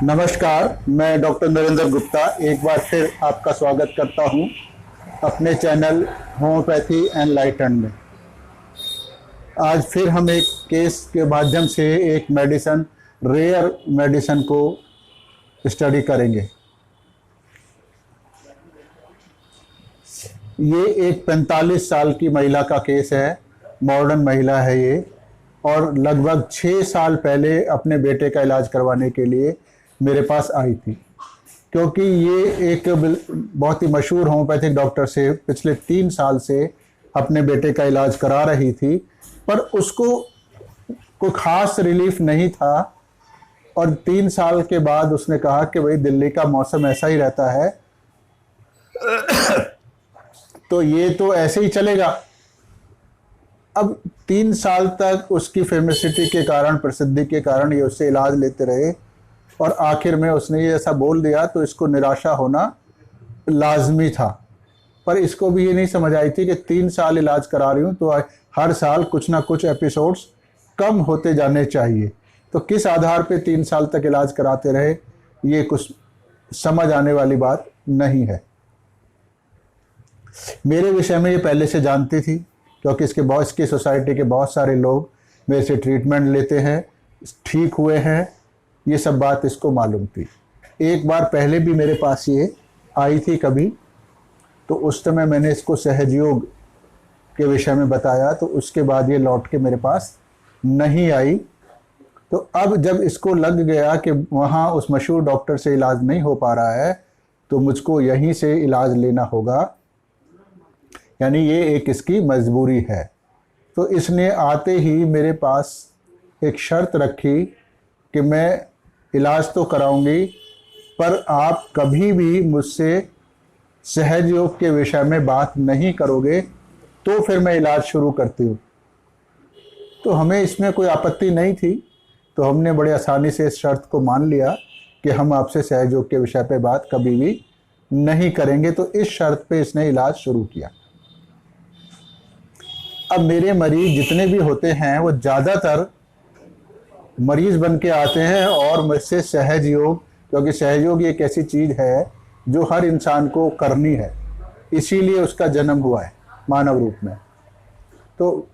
नमस्कार, मैं डॉक्टर नरेंद्र गुप्ता एक बार फिर आपका स्वागत करता हूं अपने चैनल होम्योपैथी एनलाइटन में। आज फिर हम एक केस के माध्यम से एक मेडिसिन, रेयर मेडिसिन को स्टडी करेंगे। ये एक 45 साल की महिला का केस है, मॉडर्न महिला है ये, और लगभग 6 साल पहले अपने बेटे का इलाज करवाने के लिए मेरे पास आई थी। क्योंकि ये एक बहुत ही मशहूर होम्योपैथिक डॉक्टर से पिछले 3 साल से अपने बेटे का इलाज करा रही थी, पर उसको कोई ख़ास रिलीफ नहीं था। और 3 साल के बाद उसने कहा कि भाई दिल्ली का मौसम ऐसा ही रहता है तो ये तो ऐसे ही चलेगा। अब 3 साल तक उसकी फेमसिटी के कारण, प्रसिद्धि के कारण ये उससे इलाज लेते रहे और आखिर में उसने ये ऐसा बोल दिया तो इसको निराशा होना लाजमी था। पर इसको भी ये नहीं समझ आई थी कि 3 साल इलाज करा रही हूँ तो हर साल कुछ ना कुछ एपिसोड्स कम होते जाने चाहिए। तो किस आधार पे 3 साल तक इलाज कराते रहे, ये कुछ समझ आने वाली बात नहीं है। मेरे विषय में ये पहले से जानती थी, क्योंकि इसकी सोसाइटी के बहुत सारे लोग मेरे से ट्रीटमेंट लेते हैं, ठीक हुए हैं, ये सब बात इसको मालूम थी। एक बार पहले भी मेरे पास ये आई थी कभी, तो उस समय मैंने इसको सहजयोग के विषय में बताया, तो उसके बाद ये लौट के मेरे पास नहीं आई। तो अब जब इसको लग गया कि वहाँ उस मशहूर डॉक्टर से इलाज नहीं हो पा रहा है तो मुझको यहीं से इलाज लेना होगा, यानी ये एक इसकी मजबूरी है। तो इसने आते ही मेरे पास एक शर्त रखी कि मैं इलाज तो कराऊंगी, पर आप कभी भी मुझसे सहज योग के विषय में बात नहीं करोगे तो फिर मैं इलाज शुरू करती हूँ। तो हमें इसमें कोई आपत्ति नहीं थी, तो हमने बड़े आसानी से इस शर्त को मान लिया कि हम आपसे सहज योग के विषय पे बात कभी भी नहीं करेंगे। तो इस शर्त पे इसने इलाज शुरू किया। अब मेरे मरीज जितने भी होते हैं वो ज़्यादातर मरीज बन के आते हैं और मुझसे सहज योग, क्योंकि सहज योग एक ऐसी चीज़ है जो हर इंसान को करनी है, इसीलिए उसका जन्म हुआ है मानव रूप में। तो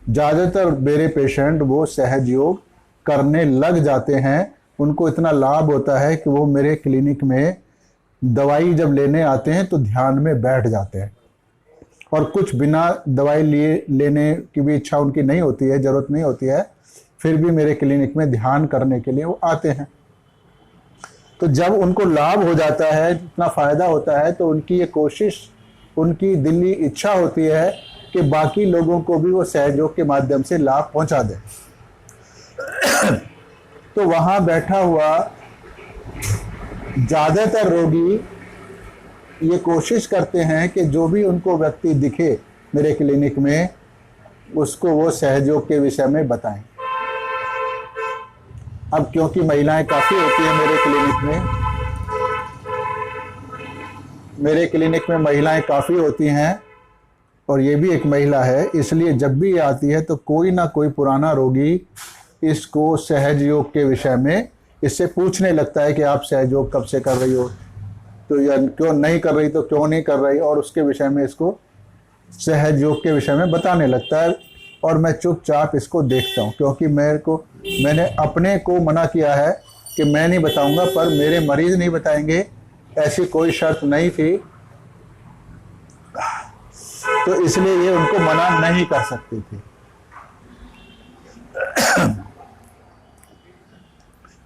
ज़्यादातर मेरे पेशेंट वो सहज योग करने लग जाते हैं। उनको इतना लाभ होता है कि वो मेरे क्लिनिक में दवाई जब लेने आते हैं तो ध्यान में बैठ जाते हैं, और कुछ बिना दवाई लेने की भी इच्छा उनकी नहीं होती है, ज़रूरत नहीं होती है, फिर भी मेरे क्लिनिक में ध्यान करने के लिए वो आते हैं। तो जब उनको लाभ हो जाता है, इतना फ़ायदा होता है, तो उनकी ये कोशिश, उनकी दिली इच्छा होती है कि बाकी लोगों को भी वो सहयोग के माध्यम से लाभ पहुंचा दें। तो वहाँ बैठा हुआ ज़्यादातर रोगी ये कोशिश करते हैं कि जो भी उनको व्यक्ति दिखे मेरे क्लिनिक में, उसको वो सहयोग के विषय में बताएं। अब क्योंकि महिलाएं काफ़ी होती हैं मेरे क्लिनिक में महिलाएं काफ़ी होती हैं, और ये भी एक महिला है, इसलिए जब भी ये आती है तो कोई ना कोई पुराना रोगी इसको सहज योग के विषय में इससे पूछने लगता है कि आप सहज योग कब से कर रही हो, तो या क्यों नहीं कर रही, तो क्यों नहीं कर रही, और उसके विषय में इसको सहज योग के विषय में बताने लगता है। और मैं चुपचाप इसको देखता हूँ, क्योंकि मैंने अपने को मना किया है कि मैं नहीं बताऊंगा, पर मेरे मरीज नहीं बताएंगे, ऐसी कोई शर्त नहीं थी, तो इसलिए ये उनको मना नहीं कर सकती थी।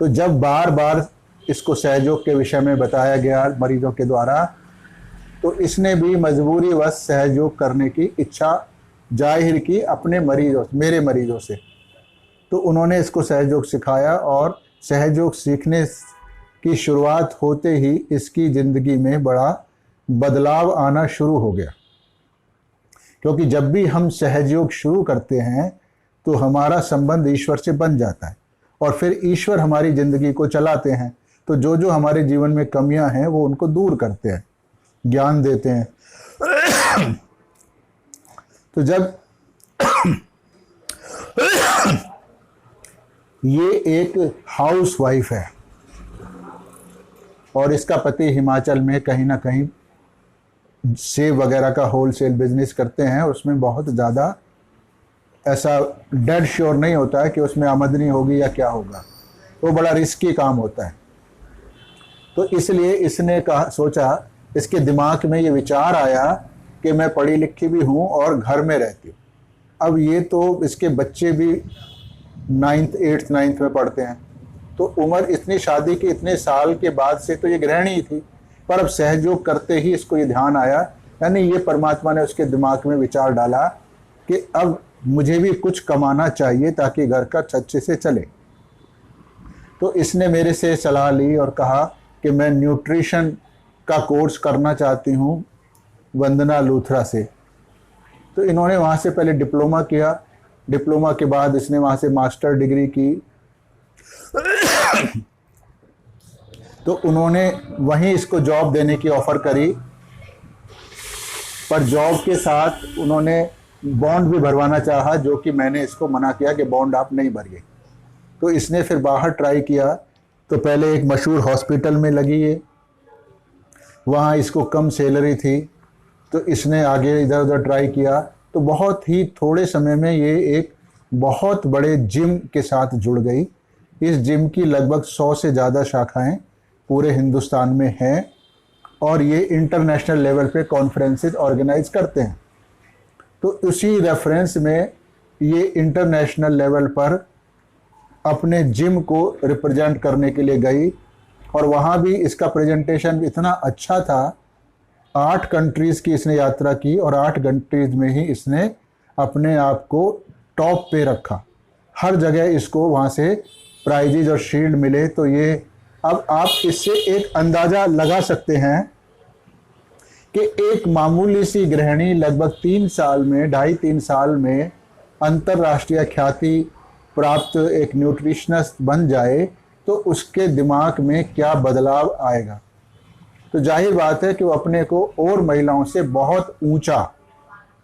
तो जब बार बार इसको सहयोग के विषय में बताया गया मरीजों के द्वारा, तो इसने भी मजबूरीवश सहयोग करने की इच्छा जाहिर की अपने मरीजों, मेरे मरीजों से। तो उन्होंने इसको सहयोग सिखाया, और सहयोग सीखने की शुरुआत होते ही इसकी ज़िंदगी में बड़ा बदलाव आना शुरू हो गया। क्योंकि जब भी हम सहयोग शुरू करते हैं तो हमारा संबंध ईश्वर से बन जाता है, और फिर ईश्वर हमारी ज़िंदगी को चलाते हैं। तो जो जो हमारे जीवन में कमियां हैं वो उनको दूर करते हैं, ज्ञान देते हैं। तो जब ये एक हाउस वाइफ है, और इसका पति हिमाचल में कहीं ना कहीं सेब वगैरह का होलसेल बिजनेस करते हैं, और उसमें बहुत ज़्यादा ऐसा डेड श्योर नहीं होता है कि उसमें आमदनी होगी या क्या होगा, वो बड़ा रिस्की काम होता है। तो इसलिए इसने कहा, सोचा, इसके दिमाग में ये विचार आया कि मैं पढ़ी लिखी भी हूँ और घर में रहती हूँ। अब ये तो इसके बच्चे भी 9th 8th 9th में पढ़ते हैं, तो उम्र इतनी, शादी के इतने साल के बाद से तो ये गृहिणी ही थी, पर अब सहयोग करते ही इसको ये ध्यान आया, यानी ये परमात्मा ने उसके दिमाग में विचार डाला कि अब मुझे भी कुछ कमाना चाहिए ताकि घर का अच्छे से चले। तो इसने मेरे से सलाह ली और कहा कि मैं न्यूट्रिशन का कोर्स करना चाहती हूँ वंदना लूथरा से। तो इन्होंने वहाँ से पहले डिप्लोमा किया, डिप्लोमा के बाद इसने वहाँ से मास्टर डिग्री की। तो उन्होंने वहीं इसको जॉब देने की ऑफ़र करी, पर जॉब के साथ उन्होंने बॉन्ड भी भरवाना चाहा, जो कि मैंने इसको मना किया कि बॉन्ड आप नहीं भरिए। तो इसने फिर बाहर ट्राई किया, तो पहले एक मशहूर हॉस्पिटल में लगी है, वहाँ इसको कम सैलरी थी, तो इसने आगे इधर उधर ट्राई किया। तो बहुत ही थोड़े समय में ये एक बहुत बड़े जिम के साथ जुड़ गई। इस जिम की लगभग 100 से ज़्यादा शाखाएं पूरे हिंदुस्तान में हैं, और ये इंटरनेशनल लेवल पे कॉन्फ्रेंसेस ऑर्गेनाइज करते हैं। तो उसी रेफरेंस में ये इंटरनेशनल लेवल पर अपने जिम को रिप्रेजेंट करने के लिए गई, और वहाँ भी इसका प्रेजेंटेशन इतना अच्छा था। 8 कंट्रीज़ की इसने यात्रा की, और 8 कंट्रीज़ में ही इसने अपने आप को टॉप पे रखा। हर जगह इसको वहाँ से प्राइजेज और शील्ड मिले। तो ये, अब आप इससे एक अंदाज़ा लगा सकते हैं कि एक मामूली सी गृहिणी लगभग 3 साल में, 2.5-3 साल में अंतर्राष्ट्रीय ख्याति प्राप्त एक न्यूट्रिशनिस्ट बन जाए, तो उसके दिमाग में क्या बदलाव आएगा। तो जाहिर बात है कि वो अपने को और महिलाओं से बहुत ऊंचा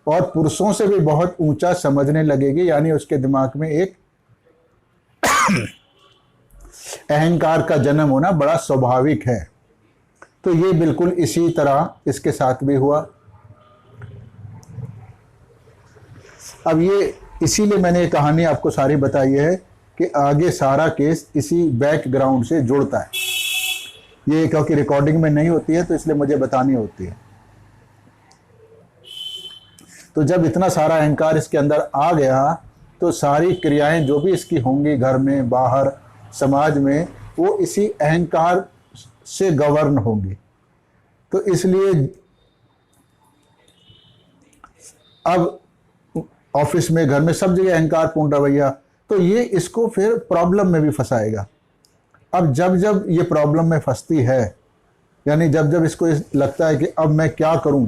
और पुरुषों से भी बहुत ऊंचा समझने लगेगी, यानी उसके दिमाग में एक अहंकार का जन्म होना बड़ा स्वाभाविक है। तो ये बिल्कुल इसी तरह इसके साथ भी हुआ। अब ये, इसीलिए मैंने ये कहानी आपको सारी बताई है कि आगे सारा केस इसी बैकग्राउंड से जुड़ता है। ये क्योंकि रिकॉर्डिंग में नहीं होती है, तो इसलिए मुझे बतानी होती है। तो जब इतना सारा अहंकार इसके अंदर आ गया, तो सारी क्रियाएं जो भी इसकी होंगी घर में, बाहर, समाज में, वो इसी अहंकार से गवर्न होंगी। तो इसलिए अब ऑफिस में, घर में, सब जगह अहंकार पूर्ण रवैया, तो ये इसको फिर प्रॉब्लम में भी फंसाएगा। अब जब जब ये प्रॉब्लम में फंसती है, यानी जब जब इसको लगता है कि अब मैं क्या करूं,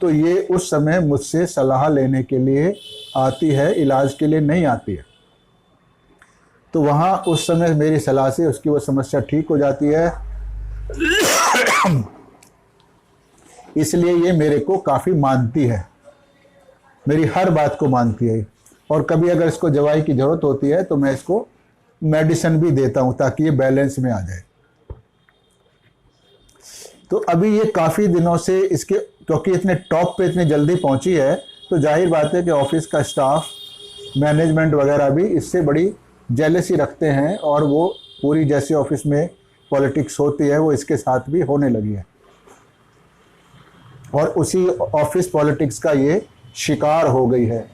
तो ये उस समय मुझसे सलाह लेने के लिए आती है, इलाज के लिए नहीं आती है। तो वहाँ उस समय मेरी सलाह से उसकी वो समस्या ठीक हो जाती है। इसलिए ये मेरे को काफ़ी मानती है, मेरी हर बात को मानती है, और कभी अगर इसको दवाई की ज़रूरत होती है तो मैं इसको मेडिसिन भी देता हूँ ताकि ये बैलेंस में आ जाए। तो अभी ये काफ़ी दिनों से इसके, क्योंकि इतने टॉप पे इतनी जल्दी पहुँची है, तो जाहिर बात है कि ऑफिस का स्टाफ, मैनेजमेंट वगैरह भी इससे बड़ी जेलसी रखते हैं, और वो पूरी जैसे ऑफिस में पॉलिटिक्स होती है वो इसके साथ भी होने लगी है, और उसी ऑफिस पॉलिटिक्स का ये शिकार हो गई है।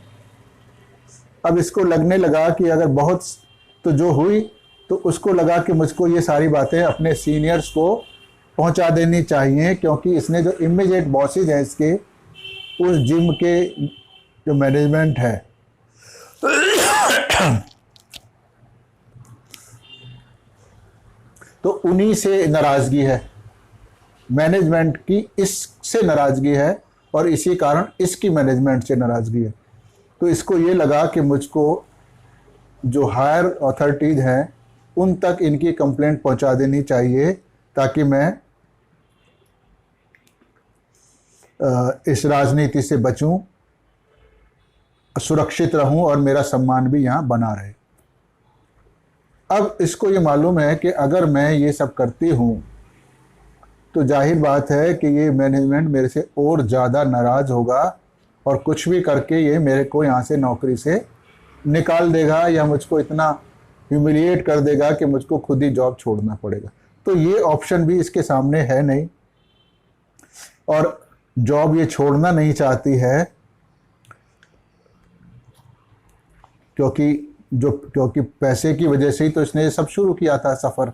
अब इसको लगने लगा कि अगर बहुत तो जो हुई, तो उसको लगा कि मुझको ये सारी बातें अपने सीनियर्स को पहुंचा देनी चाहिए, क्योंकि इसने जो इमीडिएट बॉसेज हैं इसके, उस जिम के जो मैनेजमेंट है, तो उन्हीं से नाराज़गी है, मैनेजमेंट की इससे नाराज़गी है, और इसी कारण इसकी मैनेजमेंट से नाराज़गी है। तो इसको ये लगा कि मुझको जो हायर अथॉरिटीज़ हैं उन तक इनकी कंप्लेंट पहुंचा देनी चाहिए, ताकि मैं इस राजनीति से बचूं, सुरक्षित रहूं, और मेरा सम्मान भी यहाँ बना रहे। अब इसको ये मालूम है कि अगर मैं ये सब करती हूँ तो जाहिर बात है कि ये मैनेजमेंट मेरे से और ज़्यादा नाराज़ होगा और कुछ भी करके ये मेरे को यहाँ से नौकरी से निकाल देगा या मुझको इतना ह्यूमिलिएट कर देगा कि मुझको खुद ही जॉब छोड़ना पड़ेगा। तो ये ऑप्शन भी इसके सामने है नहीं और जॉब ये छोड़ना नहीं चाहती है क्योंकि पैसे की वजह से ही तो इसने ये सब शुरू किया था सफ़र।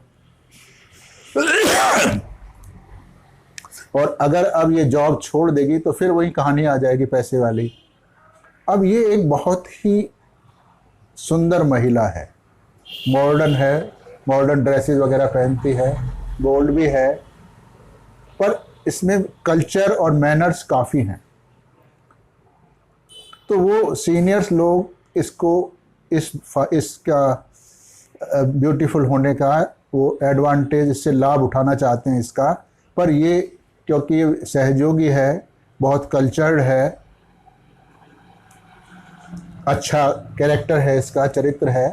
और अगर अब ये जॉब छोड़ देगी तो फिर वही कहानी आ जाएगी पैसे वाली। अब ये एक बहुत ही सुंदर महिला है, मॉडर्न है, मॉडर्न ड्रेसेस वगैरह पहनती है, बोल्ड भी है, पर इसमें कल्चर और मैनर्स काफ़ी हैं। तो वो सीनियर्स लोग इसको इसका ब्यूटीफुल होने का वो एडवांटेज, इससे लाभ उठाना चाहते हैं इसका। पर ये क्योंकि ये सहयोगी है, बहुत कल्चर्ड है, अच्छा कैरेक्टर है इसका, चरित्र है,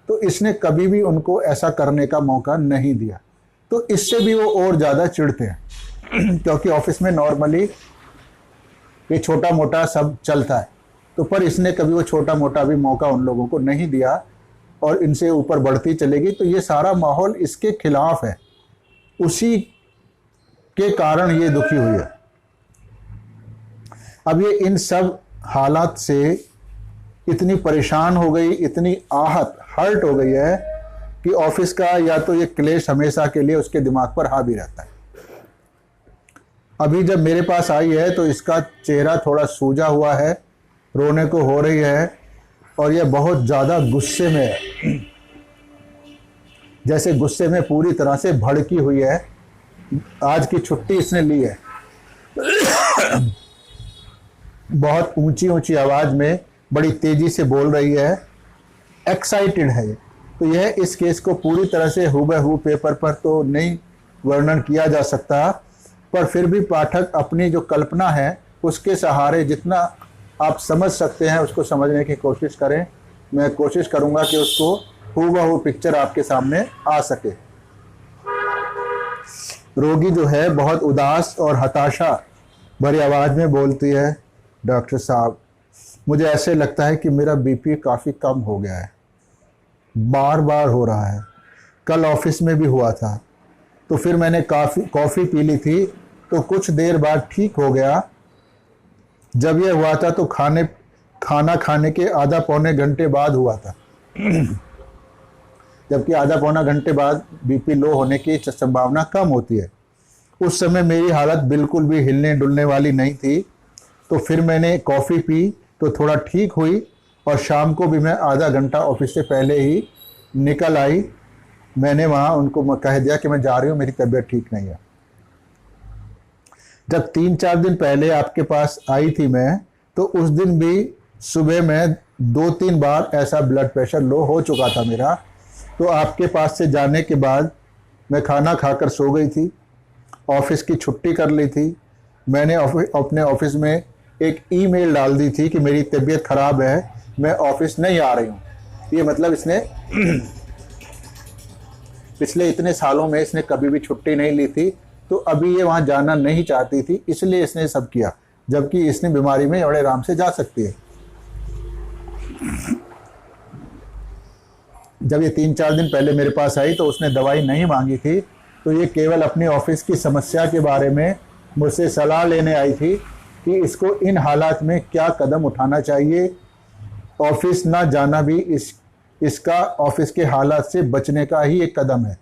तो इसने कभी भी उनको ऐसा करने का मौका नहीं दिया। तो इससे भी वो और ज़्यादा चिढ़ते हैं क्योंकि ऑफिस में नॉर्मली ये छोटा मोटा सब चलता है, तो पर इसने कभी वो छोटा मोटा भी मौका उन लोगों को नहीं दिया और इनसे ऊपर बढ़ती चलेगी। तो ये सारा माहौल इसके खिलाफ है, उसी के कारण ये दुखी हुई है। अब ये इन सब हालात से इतनी परेशान हो गई, इतनी हर्ट हो गई है कि ऑफिस का या तो ये क्लेश हमेशा के लिए उसके दिमाग पर हावी रहता है। अभी जब मेरे पास आई है तो इसका चेहरा थोड़ा सूजा हुआ है, रोने को हो रही है और यह बहुत ज़्यादा गुस्से में है, जैसे गुस्से में पूरी तरह से भड़की हुई है। आज की छुट्टी इसने ली है। बहुत ऊंची ऊंची आवाज़ में बड़ी तेज़ी से बोल रही है, एक्साइटेड है। तो यह इस केस को पूरी तरह से हूबहू पेपर पर तो नहीं वर्णन किया जा सकता, पर फिर भी पाठक अपनी जो कल्पना है उसके सहारे जितना आप समझ सकते हैं उसको समझने की कोशिश करें। मैं कोशिश करूंगा कि उसको हूबहू पिक्चर आपके सामने आ सके। रोगी जो है बहुत उदास और हताशा भरी आवाज़ में बोलती है, डॉक्टर साहब मुझे ऐसे लगता है कि मेरा बीपी काफ़ी कम हो गया है, बार बार हो रहा है। कल ऑफिस में भी हुआ था, तो फिर मैंने कॉफ़ी पी ली थी तो कुछ देर बाद ठीक हो गया। जब यह हुआ था तो खाना खाने के आधा पौने घंटे बाद हुआ था जबकि आधा पौना घंटे बाद बीपी लो होने की संभावना कम होती है। उस समय मेरी हालत बिल्कुल भी हिलने डुलने वाली नहीं थी, तो फिर मैंने कॉफ़ी पी तो थोड़ा ठीक हुई और शाम को भी मैं आधा घंटा ऑफिस से पहले ही निकल आई। मैंने वहाँ उनको कह दिया कि मैं जा रही हूँ, मेरी तबीयत ठीक नहीं है। जब 3-4 दिन पहले आपके पास आई थी मैं, तो उस दिन भी सुबह में 2-3 बार ऐसा ब्लड प्रेशर लो हो चुका था मेरा। तो आपके पास से जाने के बाद मैं खाना खाकर सो गई थी, ऑफिस की छुट्टी कर ली थी। मैंने अपने ऑफिस में एक ईमेल डाल दी थी कि मेरी तबीयत ख़राब है, मैं ऑफिस नहीं आ रही हूँ। ये मतलब इसने पिछले इतने सालों में इसने कभी भी छुट्टी नहीं ली थी, तो अभी ये वहाँ जाना नहीं चाहती थी, इसलिए इसने सब किया, जबकि इसने बीमारी में बड़े आराम से जा सकती है। जब ये 3-4 दिन पहले मेरे पास आई तो उसने दवाई नहीं मांगी थी, तो ये केवल अपनी ऑफिस की समस्या के बारे में मुझसे सलाह लेने आई थी कि इसको इन हालात में क्या कदम उठाना चाहिए। ऑफिस ना जाना भी इसका ऑफिस के हालात से बचने का ही एक कदम है,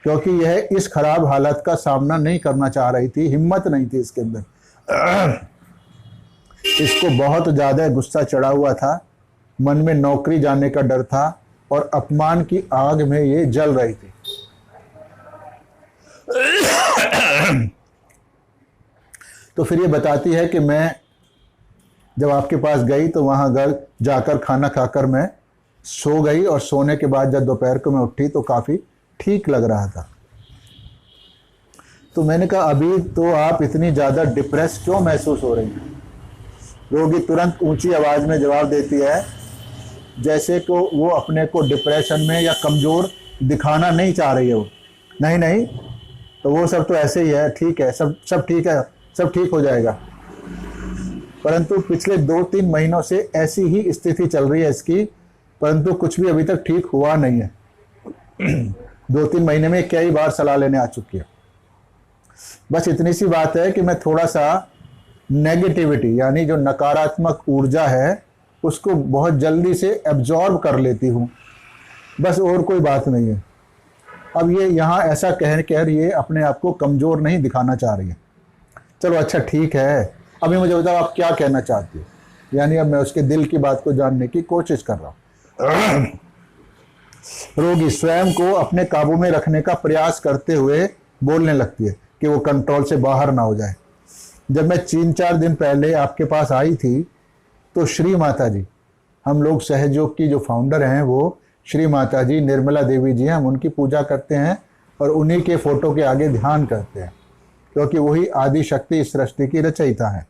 क्योंकि यह इस खराब हालत का सामना नहीं करना चाह रही थी, हिम्मत नहीं थी इसके अंदर। इसको बहुत ज़्यादा गुस्सा चढ़ा हुआ था, मन में नौकरी जाने का डर था और अपमान की आग में ये जल रही थी। तो फिर ये बताती है कि मैं जब आपके पास गई तो वहाँ घर जाकर खाना खाकर मैं सो गई और सोने के बाद जब दोपहर को मैं उठी तो काफ़ी ठीक लग रहा था। तो मैंने कहा अभी तो आप इतनी ज़्यादा डिप्रेस क्यों महसूस हो रही हैं? रोगी तुरंत ऊंची आवाज़ में जवाब देती है, जैसे को वो अपने को डिप्रेशन में या कमज़ोर दिखाना नहीं चाह रही है। वो नहीं नहीं, तो वो सब तो ऐसे ही है, ठीक है, सब सब ठीक है, सब ठीक हो जाएगा। परंतु पिछले 2-3 महीनों से ऐसी ही स्थिति चल रही है इसकी, परंतु कुछ भी अभी तक ठीक हुआ नहीं है। 2-3 महीने में कई बार सलाह लेने आ चुकी है। बस इतनी सी बात है कि मैं थोड़ा सा नेगेटिविटी यानी जो नकारात्मक ऊर्जा है उसको बहुत जल्दी से एब्जॉर्ब कर लेती हूँ, बस और कोई बात नहीं है। अब ये यहाँ ऐसा कह ये अपने आप को कमज़ोर नहीं दिखाना चाह रही है। चलो अच्छा ठीक है, अभी मुझे बताओ आप क्या कहना चाहती हो। यानी अब मैं उसके दिल की बात को जानने की कोशिश कर रहा हूँ। रोगी स्वयं को अपने काबू में रखने का प्रयास करते हुए बोलने लगती है कि वो कंट्रोल से बाहर ना हो जाए। जब मैं 3-4 दिन पहले आपके पास आई थी तो श्री माता जी, हम लोग सहयोग की जो फाउंडर हैं वो श्री माता जी निर्मला देवी जी हैं, हम उनकी पूजा करते हैं और उन्हीं के फोटो के आगे ध्यान करते हैं, क्योंकि वही आदि शक्ति इस सृष्टि की रचयिता है।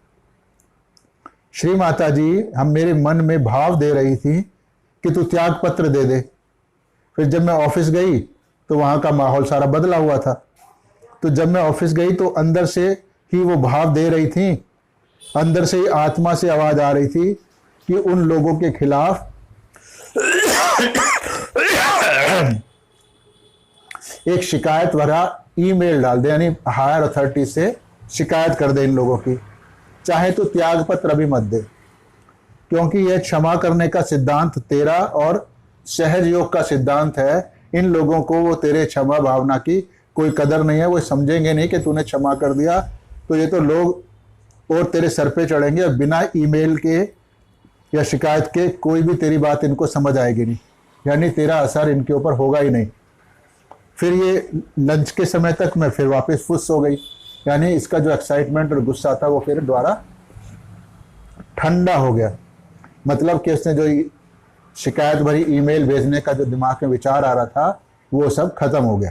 श्री माता जी हम मेरे मन में भाव दे रही थी कि तू त्याग पत्र दे दे। फिर जब मैं ऑफिस गई तो वहाँ का माहौल सारा बदला हुआ था। तो जब मैं ऑफिस गई तो अंदर से ही वो भाव दे रही थी, अंदर से ही आत्मा से आवाज आ रही थी कि उन लोगों के खिलाफ एक शिकायत भरा ईमेल डाल दे, यानी हायर अथॉरिटी से शिकायत कर दे इन लोगों की, चाहे तो त्याग पत्र अभी मत दे, क्योंकि यह क्षमा करने का सिद्धांत तेरा और सहज योग का सिद्धांत है। इन लोगों को वो तेरे क्षमा भावना की कोई कदर नहीं है, वो समझेंगे नहीं कि तूने क्षमा कर दिया तो ये तो लोग और तेरे सर पे चढ़ेंगे और बिना ईमेल के या शिकायत के कोई भी तेरी बात इनको समझ आएगी नहीं, यानी तेरा असर इनके ऊपर होगा ही नहीं। फिर ये लंच के समय तक मैं फिर वापस फुस हो गई, यानी इसका जो एक्साइटमेंट और गुस्सा था वो फिर द्वारा ठंडा हो गया। मतलब कि उसने जो शिकायत भरी ईमेल भेजने का जो दिमाग में विचार आ रहा था वो सब खत्म हो गया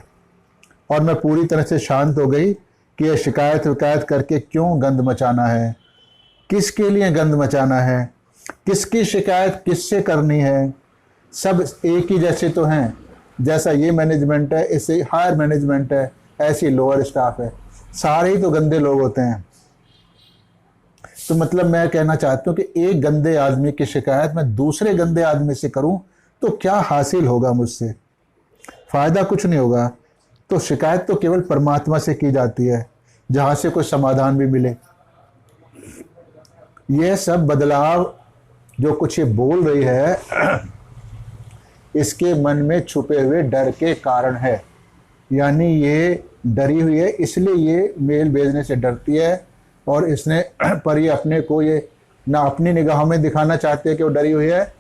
और मैं पूरी तरह से शांत हो गई कि ये शिकायत विकायत करके क्यों गंद मचाना है, किसके लिए गंद मचाना है, किसकी शिकायत किससे करनी है। सब एक ही जैसे तो हैं, जैसा ये मैनेजमेंट है ऐसे हायर मैनेजमेंट है, ऐसी लोअर स्टाफ है, सारे ही तो गंदे लोग होते हैं। तो मतलब मैं कहना चाहता हूँ कि एक गंदे आदमी की शिकायत मैं दूसरे गंदे आदमी से करूं तो क्या हासिल होगा मुझसे, फायदा कुछ नहीं होगा। तो शिकायत तो केवल परमात्मा से की जाती है जहां से कोई समाधान भी मिले। यह सब बदलाव जो कुछ ये बोल रही है इसके मन में छुपे हुए डर के कारण है, यानी ये डरी हुई है, इसलिए ये मेल भेजने से डरती है और इसने पर ये अपने को ये ना अपनी निगाहों में दिखाना चाहती है कि वो डरी हुई है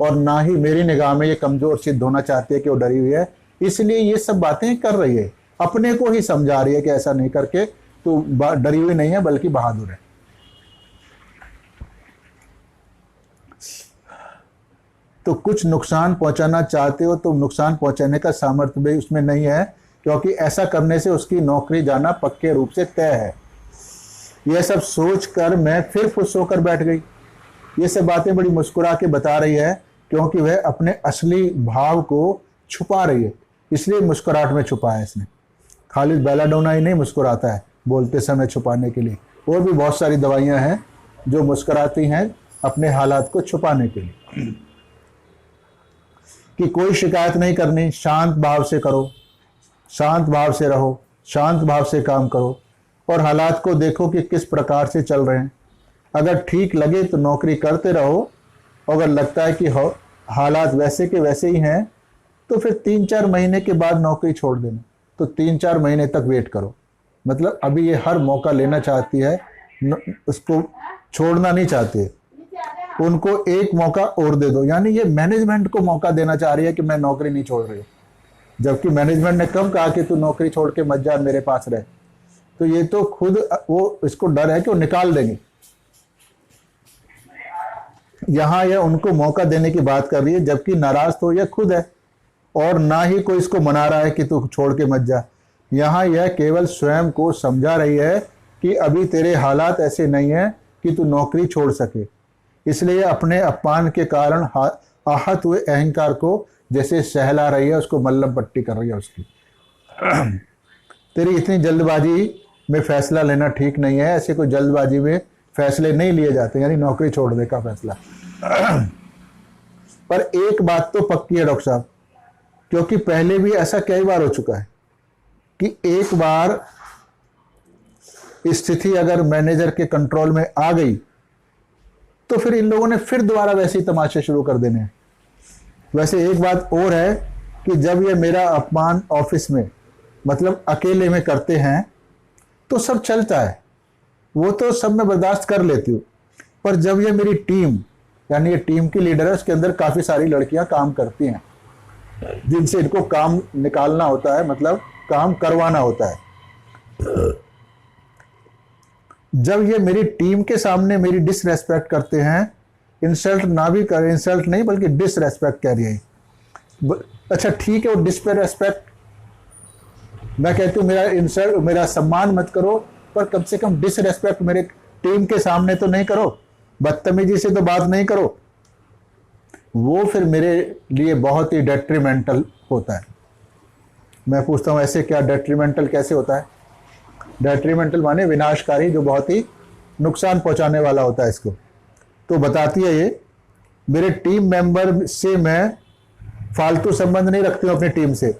और ना ही मेरी निगाह में ये कमजोर सिद्ध होना चाहती है कि वो डरी हुई है, इसलिए ये सब बातें कर रही है, अपने को ही समझा रही है कि ऐसा नहीं करके तो डरी हुई नहीं है बल्कि बहादुर है। तो कुछ नुकसान पहुंचाना चाहते हो तो नुकसान पहुंचाने का सामर्थ्य भी उसमें नहीं है, क्योंकि ऐसा करने से उसकी नौकरी जाना पक्के रूप से तय है। यह सब सोचकर मैं फिर खुश होकर बैठ गई। ये सब बातें बड़ी मुस्कुरा के बता रही है, क्योंकि वह अपने असली भाव को छुपा रही है, इसलिए मुस्कुराहट में छुपा है इसने। खालिद बेलाडोना ही नहीं मुस्कुराता है बोलते समय छुपाने के लिए, और भी बहुत सारी दवाइयां हैं जो मुस्कुराती हैं अपने हालात को छुपाने के लिए। कि कोई शिकायत नहीं करनी, शांत भाव से करो, शांत भाव से रहो, शांत भाव से काम करो और हालात को देखो कि किस प्रकार से चल रहे हैं। अगर ठीक लगे तो नौकरी करते रहो, अगर लगता है कि हालात वैसे के वैसे ही हैं तो फिर 3-4 महीने के बाद नौकरी छोड़ देना। तो 3-4 महीने तक वेट करो, मतलब अभी ये हर मौका लेना चाहती है, उसको छोड़ना नहीं चाहती है, उनको एक मौका और दे दो। यानी ये मैनेजमेंट को मौका देना चाह रही है कि मैं नौकरी नहीं छोड़ रही हूँ, जबकि मैनेजमेंट ने कब कहा कि तू नौकरी छोड़ के मत जा, मेरे पास रहे। तो ये तो खुद वो इसको डर है कि वो निकाल देंगे। यहाँ यह उनको मौका देने की बात कर रही है, जबकि नाराज तो यह खुद है और ना ही कोई इसको मना रहा है कि तू छोड़ के मत जा। यहाँ यह केवल स्वयं को समझा रही है कि अभी तेरे हालात ऐसे नहीं है कि तू नौकरी छोड़ सके, इसलिए अपने अपमान के कारण आहत हुए अहंकार को जैसे सहला रही है, उसको मल्लम पट्टी कर रही है उसकी। तेरी इतनी जल्दबाजी में फैसला लेना ठीक नहीं है, ऐसे कोई जल्दबाजी में फैसले नहीं लिए जाते, यानी नौकरी छोड़ने का फैसला। पर एक बात तो पक्की है डॉक्टर साहब, क्योंकि पहले भी ऐसा कई बार हो चुका है कि एक बार स्थिति अगर मैनेजर के कंट्रोल में आ गई तो फिर इन लोगों ने फिर दोबारा वैसे ही तमाशे शुरू कर देने हैं। वैसे एक बात और है कि जब ये मेरा अपमान ऑफिस में मतलब अकेले में करते हैं तो सब चलता है, वो तो सब मैं बर्दाश्त कर लेती हूँ। पर जब ये मेरी टीम, यानी ये टीम की लीडर है, उसके अंदर काफ़ी सारी लड़कियां काम करती हैं जिनसे इनको काम निकालना होता है, मतलब काम करवाना होता है। जब ये मेरी टीम के सामने मेरी डिसरेस्पेक्ट करते हैं, इंसल्ट ना भी करें, इंसल्ट नहीं बल्कि डिसरेस्पेक्ट कह रही है। अच्छा ठीक है, वो डिसरेस्पेक्ट मैं कहती हूँ, मेरा इंसल्ट, मेरा सम्मान मत करो, पर कम से कम डिसरेस्पेक्ट मेरे टीम के सामने तो नहीं करो, बदतमीजी से तो बात नहीं करो। वो फिर मेरे लिए बहुत ही डेट्रीमेंटल होता है। मैं पूछता हूँ ऐसे क्या डेट्रीमेंटल कैसे होता है? डेट्रीमेंटल माने विनाशकारी, जो बहुत ही नुकसान पहुंचाने वाला होता है इसको। तो बताती है ये, मेरे टीम मेंबर से मैं फालतू संबंध नहीं रखती हूँ अपनी टीम से,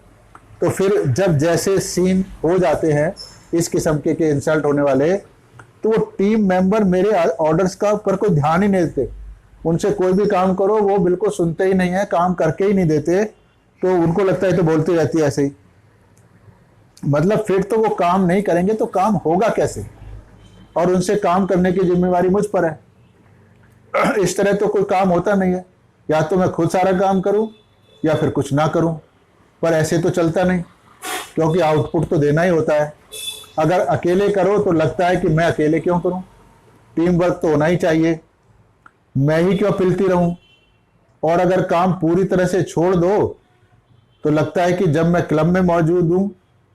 तो फिर जब जैसे सीन हो जाते हैं इस किस्म के इंसल्ट होने वाले, तो वो टीम मेंबर मेरे ऑर्डर्स का पर कोई ध्यान ही नहीं देते। उनसे कोई भी काम करो वो बिल्कुल सुनते ही नहीं है, काम करके ही नहीं देते, तो उनको लगता है तो बोलती रहती है ऐसे ही। मतलब फिर तो वो काम नहीं करेंगे तो काम होगा कैसे, और उनसे काम करने की जिम्मेवारी मुझ पर है। इस तरह तो कोई काम होता नहीं है, या तो मैं खुद सारा काम करूं या फिर कुछ ना करूं, पर ऐसे तो चलता नहीं, क्योंकि आउटपुट तो देना ही होता है। अगर अकेले करो तो लगता है कि मैं अकेले क्यों करूं, टीम वर्क तो होना ही चाहिए, मैं ही क्यों पिलती रहूं। और अगर काम पूरी तरह से छोड़ दो तो लगता है कि जब मैं क्लब में मौजूद हूं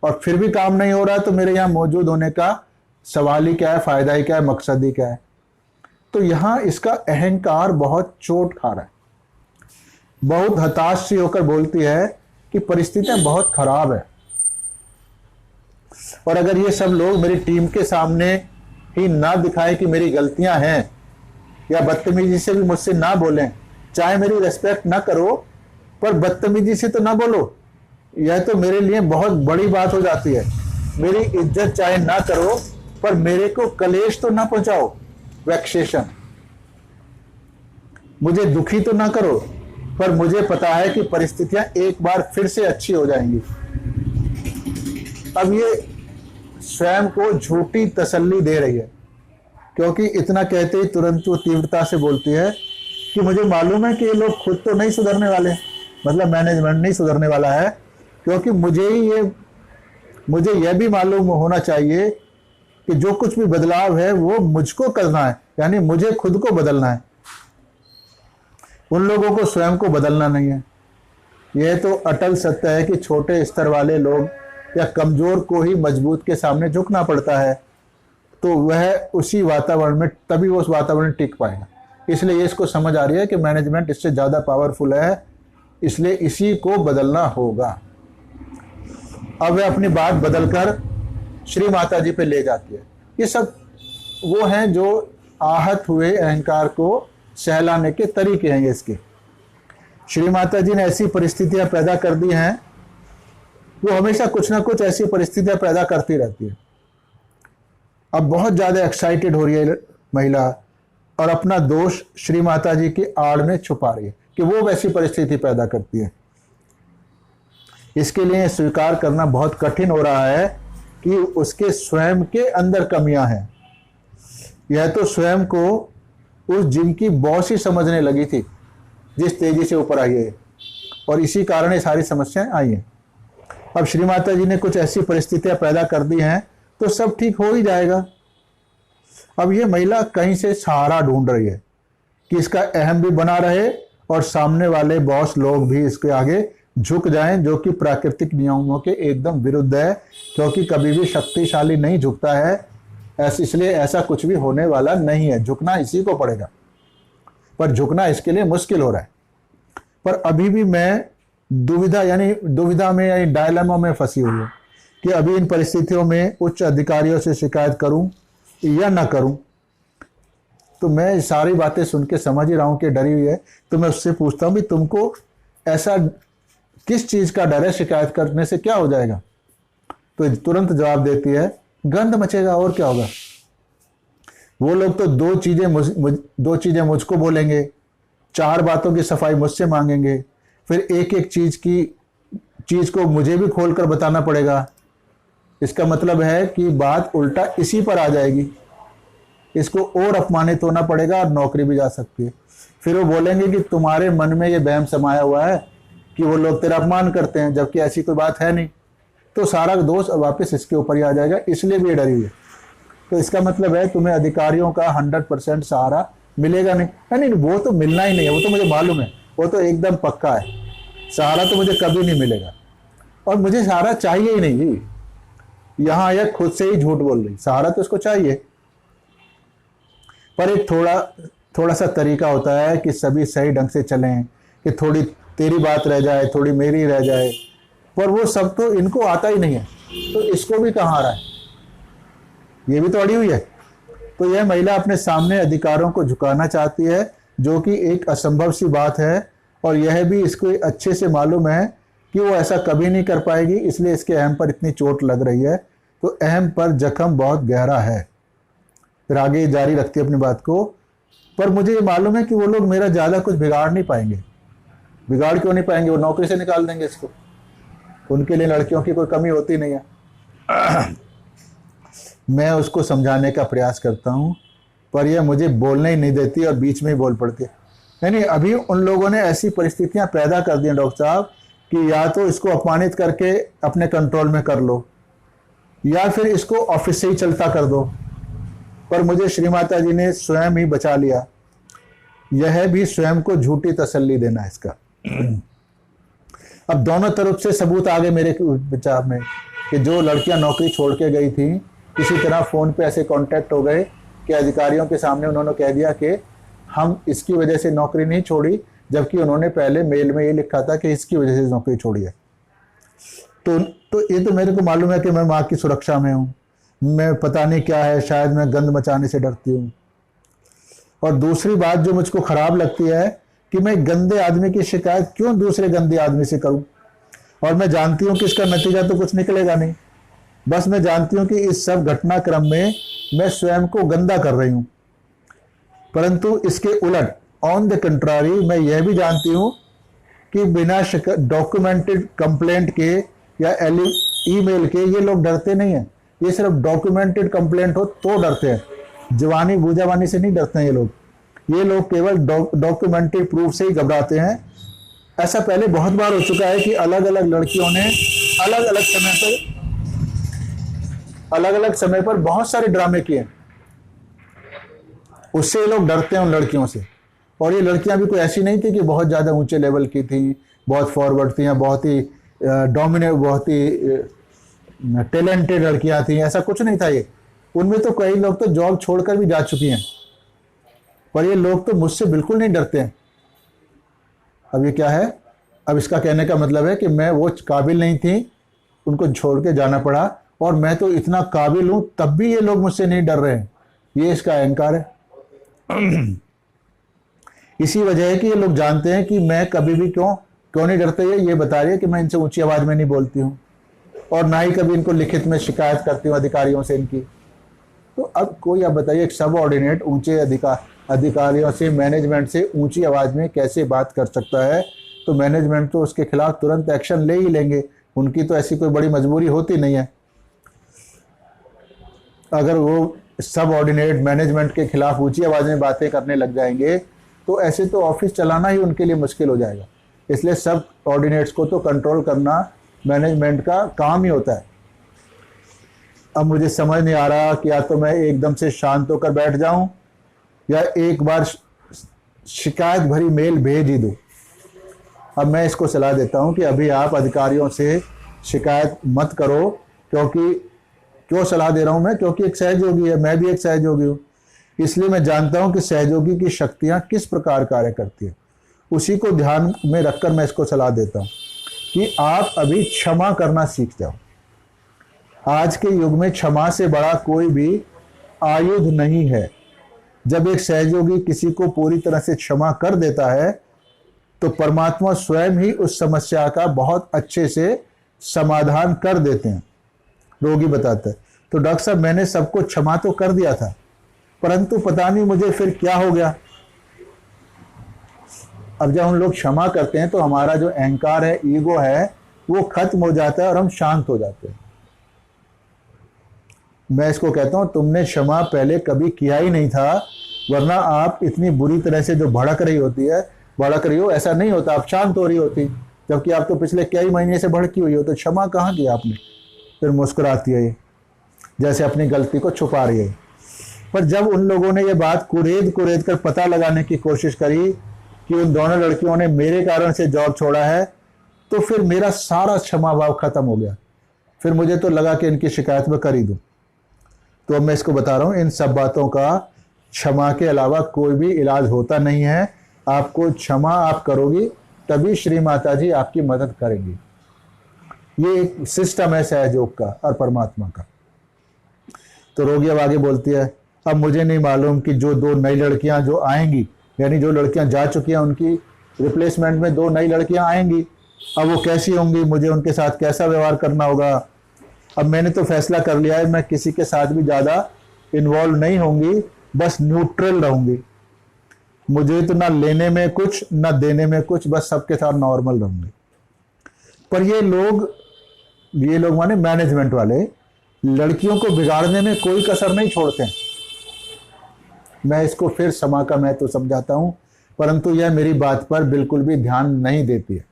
और फिर भी काम नहीं हो रहा तो मेरे यहाँ मौजूद होने का सवाल ही क्या है, फायदा ही क्या है, मकसद ही क्या है। तो यहाँ इसका अहंकार बहुत चोट खा रहा है। बहुत हताश सी होकर बोलती है कि परिस्थितियां बहुत खराब है, और अगर ये सब लोग मेरी टीम के सामने ही ना दिखाए कि मेरी गलतियां हैं, या बदतमीजी से भी मुझसे ना बोलें, चाहे मेरी रेस्पेक्ट ना करो पर बदतमीजी से तो ना बोलो, यह तो मेरे लिए बहुत बड़ी बात हो जाती है। मेरी इज्जत चाहे ना करो पर मेरे को कलेश तो ना पहुंचाओ, वेक्सेशन, मुझे दुखी तो ना करो, पर मुझे पता है कि परिस्थितियां एक बार फिर से अच्छी हो जाएंगी। अब ये स्वयं को झूठी तसल्ली दे रही है, क्योंकि इतना कहते ही तुरंत वो तीव्रता से बोलती है कि मुझे मालूम है कि ये लोग खुद तो नहीं सुधरने वाले, मतलब मैनेजमेंट नहीं सुधरने वाला है, क्योंकि मुझे यह भी मालूम होना चाहिए कि जो कुछ भी बदलाव है वो मुझको करना है, यानी मुझे खुद को बदलना है, उन लोगों को स्वयं को बदलना नहीं है। यह तो अटल सत्य है कि छोटे स्तर वाले लोग या कमजोर को ही मजबूत के सामने झुकना पड़ता है, तो वह उसी वातावरण में, तभी वो उस वातावरण में टिक पाएगा। इसलिए इसको समझ आ रही है कि मैनेजमेंट इससे ज़्यादा पावरफुल है, इसलिए इसी को बदलना होगा। अब वह अपनी बात बदलकर श्री माता जी पे ले जाती है। ये सब वो हैं जो आहत हुए अहंकार को सहलाने के तरीके हैं। ये इसके श्री माता जी ने ऐसी परिस्थितियां पैदा कर दी हैं, वो हमेशा कुछ ना कुछ ऐसी परिस्थितियां पैदा करती रहती है। अब बहुत ज़्यादा एक्साइटेड हो रही है महिला और अपना दोष श्री माता जी की आड़ में छुपा रही है कि वो वैसी परिस्थिति पैदा करती है। इसके लिए स्वीकार करना बहुत कठिन हो रहा है कि उसके स्वयं के अंदर कमियां हैं। यह तो स्वयं को उस जिम की बॉस ही समझने लगी थी जिस तेजी से ऊपर आई है, और इसी कारण ये सारी समस्याएं आई हैं। अब श्री माता जी ने कुछ ऐसी परिस्थितियां पैदा कर दी हैं तो सब ठीक हो ही जाएगा। अब ये महिला कहीं से सहारा ढूंढ रही है कि इसका अहम भी बना रहे और सामने वाले बॉस लोग भी इसके आगे झुक जाएं, जो कि प्राकृतिक नियमों के एकदम विरुद्ध है, क्योंकि कभी भी शक्तिशाली नहीं झुकता है, इसलिए ऐसा कुछ भी होने वाला नहीं है, झुकना इसी को पड़ेगा। पर झुकना इसके लिए मुश्किल हो रहा है। पर अभी भी मैं दुविधा में यानी डायलेमा में फंसी हुई हूँ कि अभी इन परिस्थितियों में उच्च अधिकारियों से शिकायत करूं या ना करूं। तो मैं सारी बातें सुन के समझ ही रहा हूं कि डरी हुई है, तो मैं उससे पूछता हूं भी तुमको ऐसा किस चीज़ का डर है, शिकायत करने से क्या हो जाएगा? तो तुरंत जवाब देती है गंद मचेगा और क्या होगा। वो लोग तो दो चीज़ें मुझको बोलेंगे, 4 बातों की सफाई मुझसे मांगेंगे, फिर एक एक चीज़ को मुझे भी खोल कर बताना पड़ेगा। इसका मतलब है कि बात उल्टा इसी पर आ जाएगी, इसको और अपमानित होना पड़ेगा और नौकरी भी जा सकती है। फिर वो बोलेंगे कि तुम्हारे मन में ये वहम समाया हुआ है कि वो लोग तेरा अपमान करते हैं, जबकि ऐसी कोई बात है नहीं। तो सारा दोष वापस इसके ऊपर ही आ जाएगा, इसलिए भी ये डरी हुई है। तो इसका मतलब है तुम्हें अधिकारियों का 100% सहारा मिलेगा नहीं। नहीं, वो तो मिलना ही नहीं है, वो तो मुझे मालूम है, वो तो एकदम पक्का है। सहारा तो मुझे कभी नहीं मिलेगा और मुझे सहारा चाहिए ही नहीं जी। यहाँ यह खुद से ही झूठ बोल रही, सहारा तो इसको चाहिए, पर एक थोड़ा सा तरीका होता है कि सभी सही ढंग से चलें, कि थोड़ी तेरी बात रह जाए, थोड़ी मेरी रह जाए, पर वो सब तो इनको आता ही नहीं है, तो इसको भी कहाँ आ रहा है, ये भी तो अड़ी हुई है। तो यह महिला अपने सामने अधिकारों को झुकाना चाहती है, जो कि एक असंभव सी बात है, और यह भी इसको अच्छे से मालूम है कि वो ऐसा कभी नहीं कर पाएगी, इसलिए इसके अहम पर इतनी चोट लग रही है। तो अहम पर जख्म बहुत गहरा है। फिर आगे जारी रखती है अपनी बात को, पर मुझे ये मालूम है कि वो लोग मेरा ज़्यादा कुछ बिगाड़ नहीं पाएंगे। बिगाड़ क्यों नहीं पाएंगे? वो नौकरी से निकाल देंगे इसको, उनके लिए लड़कियों की कोई कमी होती नहीं है। मैं उसको समझाने का प्रयास करता हूँ, पर यह मुझे बोलने ही नहीं देती और बीच में ही बोल पड़ती है। यानी अभी उन लोगों ने ऐसी परिस्थितियां पैदा कर दी हैं डॉक्टर साहब कि या तो इसको अपमानित करके अपने कंट्रोल में कर लो, या फिर इसको ऑफिस से ही चलता कर दो। पर मुझे श्रीमाता जी ने स्वयं ही बचा लिया। यह भी स्वयं को झूठी तसल्ली देना है इसका। अब दोनों तरफ से सबूत आ गए मेरे विचार में कि जो लड़कियां नौकरी छोड़ के गई थी, किसी तरह फ़ोन पे ऐसे कांटेक्ट हो गए कि अधिकारियों के सामने उन्होंने कह दिया कि हम इसकी वजह से नौकरी नहीं छोड़ी, जबकि उन्होंने पहले मेल में ये लिखा था कि इसकी वजह से नौकरी छोड़ी है। तो ये तो मेरे को मालूम है कि मैं माँ की सुरक्षा में हूँ, मैं पता नहीं क्या है, शायद मैं गंद मचाने से डरती हूँ। और दूसरी बात जो मुझको खराब लगती है कि मैं गंदे आदमी की शिकायत क्यों दूसरे गंदे आदमी से करूँ, और मैं जानती हूँ कि इसका नतीजा तो कुछ निकलेगा नहीं। बस मैं जानती हूँ कि इस सब घटनाक्रम में मैं स्वयं को गंदा कर रही हूँ, परंतु इसके उलट ऑन द कंट्रारी मैं यह भी जानती हूँ कि बिना डॉक्यूमेंटेड कंप्लेंट के या ईमेल के ये लोग डरते नहीं हैं। ये सिर्फ डॉक्यूमेंटेड कंप्लेंट हो तो डरते हैं, जवानी बूझावानी से नहीं डरते हैं ये लोग केवल डॉक्यूमेंटेड प्रूफ से ही घबराते हैं। ऐसा पहले बहुत बार हो चुका है कि अलग अलग लड़कियों ने अलग अलग समय पर बहुत सारे ड्रामे किए, उससे ये लोग डरते हैं उन लड़कियों से। और ये लड़कियां भी कोई ऐसी नहीं थी कि बहुत ज़्यादा ऊंचे लेवल की थी, बहुत फॉरवर्ड थी, या बहुत ही डोमिनेट, बहुत ही टैलेंटेड लड़कियां थी, ऐसा कुछ नहीं था। ये उनमें तो कई लोग तो जॉब छोड़कर भी जा चुकी हैं, पर ये लोग तो मुझसे बिल्कुल नहीं डरते हैं। अब ये क्या है? अब इसका कहने का मतलब है कि मैं वो काबिल नहीं थी, उनको छोड़ के जाना पड़ा, और मैं तो इतना काबिल हूं तब भी ये लोग मुझसे नहीं डर रहे हैं। ये इसका अहंकार है। इसी वजह है कि ये लोग जानते हैं कि मैं कभी भी क्यों नहीं डरते। ये बता रही है कि मैं इनसे ऊंची आवाज में नहीं बोलती हूँ, और ना ही कभी इनको लिखित में शिकायत करती हूँ अधिकारियों से इनकी। तो अब कोई आप बताइए, एक सब ऑर्डिनेट ऊंचे अधिकारियों से, मैनेजमेंट से ऊंची आवाज में कैसे बात कर सकता है? तो मैनेजमेंट तो उसके खिलाफ तुरंत एक्शन ले ही लेंगे, उनकी तो ऐसी कोई बड़ी मजबूरी होती नहीं है। अगर वो सब ऑर्डिनेट मैनेजमेंट के खिलाफ ऊंची आवाज में बातें करने लग जाएंगे तो ऐसे तो ऑफिस चलाना ही उनके लिए मुश्किल हो जाएगा। इसलिए सब ऑर्डिनेट्स को तो कंट्रोल करना मैनेजमेंट का काम ही होता है। अब मुझे समझ नहीं आ रहा कि या तो मैं एकदम से शांत होकर बैठ जाऊं या एक बार शिकायत भरी मेल भेज ही दूं। अब मैं इसको सलाह देता हूं कि अभी आप अधिकारियों से शिकायत मत करो। क्यों सलाह दे रहा हूं मैं? क्योंकि एक सहयोगी है, मैं भी एक सहयोगी हूं। इसलिए मैं जानता हूं कि सहयोगी की शक्तियां किस प्रकार कार्य करती है। उसी को ध्यान में रखकर मैं इसको सलाह देता हूं कि आप अभी क्षमा करना सीख जाओ। आज के युग में क्षमा से बड़ा कोई भी आयुध नहीं है। जब एक सहयोगी किसी को पूरी तरह से क्षमा कर देता है तो परमात्मा स्वयं ही उस समस्या का बहुत अच्छे से समाधान कर देते हैं। रोगी बताता है, तो डॉक्टर साहब मैंने सबको क्षमा तो कर दिया था, परंतु पता नहीं मुझे फिर क्या हो गया। अब जब हम लोग क्षमा करते हैं तो हमारा जो अहंकार है, ईगो है, वो खत्म हो जाता है और हम शांत हो जाते हैं। मैं इसको कहता हूं तुमने क्षमा पहले कभी किया ही नहीं था, वरना आप इतनी बुरी तरह से जो भड़क रही हो, ऐसा नहीं होता, आप शांत हो रही होती, जबकि आप तो पिछले कई महीने से भड़की हुई हो। तो क्षमा कहाँ किया आपने? फिर मुस्कुराती है, जैसे अपनी गलती को छुपा रही है। पर जब उन लोगों ने ये बात कुरेद कर पता लगाने की कोशिश करी कि उन दोनों लड़कियों ने मेरे कारण से जॉब छोड़ा है, तो फिर मेरा सारा क्षमा भाव खत्म हो गया। फिर मुझे तो लगा कि इनकी शिकायत में कर ही दूं। तो अब मैं इसको बता रहा हूं, इन सब बातों का क्षमा के अलावा कोई भी इलाज होता नहीं है। आपको क्षमा आप करोगी तभी श्री माता जी आपकी मदद करेंगी। ये एक सिस्टम है सहयोग का और परमात्मा का। तो रोगी अब आगे बोलती है, अब मुझे नहीं मालूम कि जो 2 नई लड़कियां जो आएंगी, यानी जो लड़कियां जा चुकी हैं उनकी रिप्लेसमेंट में 2 नई लड़कियां आएंगी, अब वो कैसी होंगी, मुझे उनके साथ कैसा व्यवहार करना होगा। अब मैंने तो फैसला कर लिया है, मैं किसी के साथ भी ज़्यादा इन्वॉल्व नहीं होंगी, बस न्यूट्रल रहूंगी। मुझे तो ना लेने में कुछ ना देने में कुछ, बस सबके साथ नॉर्मल रहूंगी। पर ये लोग माने मैनेजमेंट वाले लड़कियों को बिगाड़ने में कोई कसर नहीं छोड़ते हैं। मैं इसको फिर क्षमा का महत्व समझाता हूं, परंतु यह मेरी बात पर बिल्कुल भी ध्यान नहीं देती है।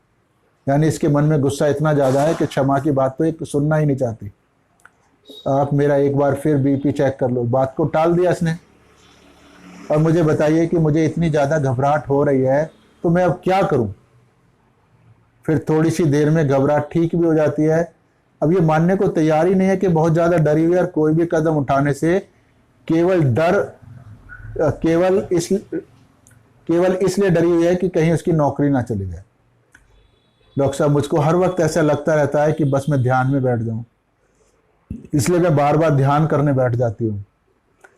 यानी इसके मन में गुस्सा इतना ज़्यादा है कि क्षमा की बात तो एक सुनना ही नहीं चाहती। आप मेरा एक बार फिर बीपी चेक कर लो, बात को टाल दिया इसने। और मुझे बताइए कि मुझे इतनी ज़्यादा घबराहट हो रही है तो मैं अब क्या करूं? फिर थोड़ी सी देर में घबराहट ठीक भी हो जाती है। अब ये मानने को तैयार ही नहीं है कि बहुत ज़्यादा डरी हुई है और कोई भी कदम उठाने से केवल इसलिए डरी हुई है कि कहीं उसकी नौकरी ना चली जाए। डॉक्टर साहब मुझको हर वक्त ऐसा लगता रहता है कि बस मैं ध्यान में बैठ जाऊं, इसलिए मैं बार बार ध्यान करने बैठ जाती हूँ।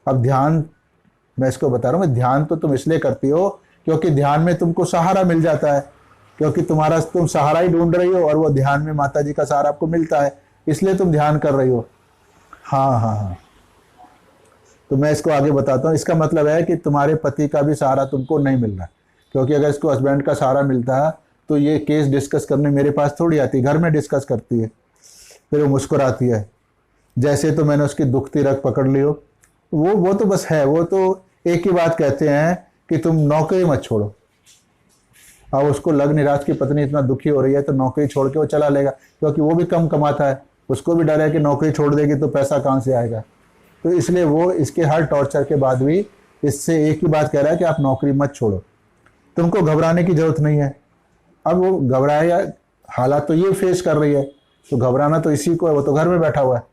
अब ध्यान, मैं इसको बता रहा हूँ, ध्यान तो तुम इसलिए करती हो क्योंकि ध्यान में तुमको सहारा मिल जाता है, क्योंकि तुम सहारा ही ढूंढ रही हो और वो ध्यान में माता जी का सहारा आपको मिलता है, इसलिए तुम ध्यान कर रही हो। हाँ। तो मैं इसको आगे बताता हूँ। इसका मतलब है कि तुम्हारे पति का भी सहारा तुमको नहीं मिल रहा, क्योंकि अगर इसको हस्बैंड का सहारा मिलता है तो ये केस डिस्कस करने मेरे पास थोड़ी आती, घर में डिस्कस करती है। फिर वो मुस्कुराती है, जैसे तो मैंने उसकी दुखती रग पकड़ ली हो। वो तो बस है, वो तो एक ही बात कहते हैं कि तुम नौकरी मत छोड़ो। अब उसको लग नहीं रहा उसकी पत्नी इतना दुखी हो रही है तो नौकरी छोड़ के वो चला लेगा, क्योंकि वो भी कम कमाता है, उसको भी डर है कि नौकरी छोड़ देगी तो पैसा कहाँ से आएगा। तो इसलिए वो इसके हर टॉर्चर के बाद भी इससे एक ही बात कह रहा है कि आप नौकरी मत छोड़ो, तुमको घबराने की जरूरत नहीं है। अब वो घबराए, या हालात तो ये फेस कर रही है, तो घबराना तो इसी को है, वो तो घर में बैठा हुआ है।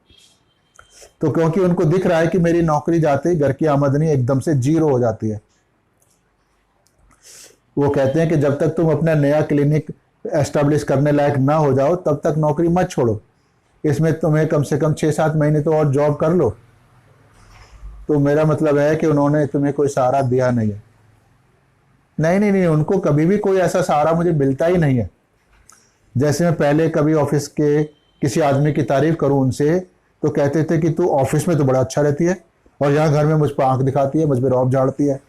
तो क्योंकि उनको दिख रहा है कि मेरी नौकरी जाते ही घर की आमदनी एकदम से 0 हो जाती है। वो कहते हैं कि जब तक तुम अपना नया क्लिनिक एस्टेब्लिश करने लायक ना हो जाओ तब तक नौकरी मत छोड़ो, इसमें तुम्हें कम से कम 6-7 महीने तो और जॉब कर लो। तो मेरा मतलब है कि उन्होंने तुम्हें कोई सहारा दिया नहीं है। नहीं, उनको कभी भी कोई ऐसा सहारा मुझे मिलता ही नहीं है। जैसे मैं पहले कभी ऑफिस के किसी आदमी की तारीफ करूं उनसे, तो कहते थे कि तू ऑफिस में तो बड़ा अच्छा रहती है और यहाँ घर में मुझ पर आंख दिखाती है, मुझ पर रौब झाड़ती है।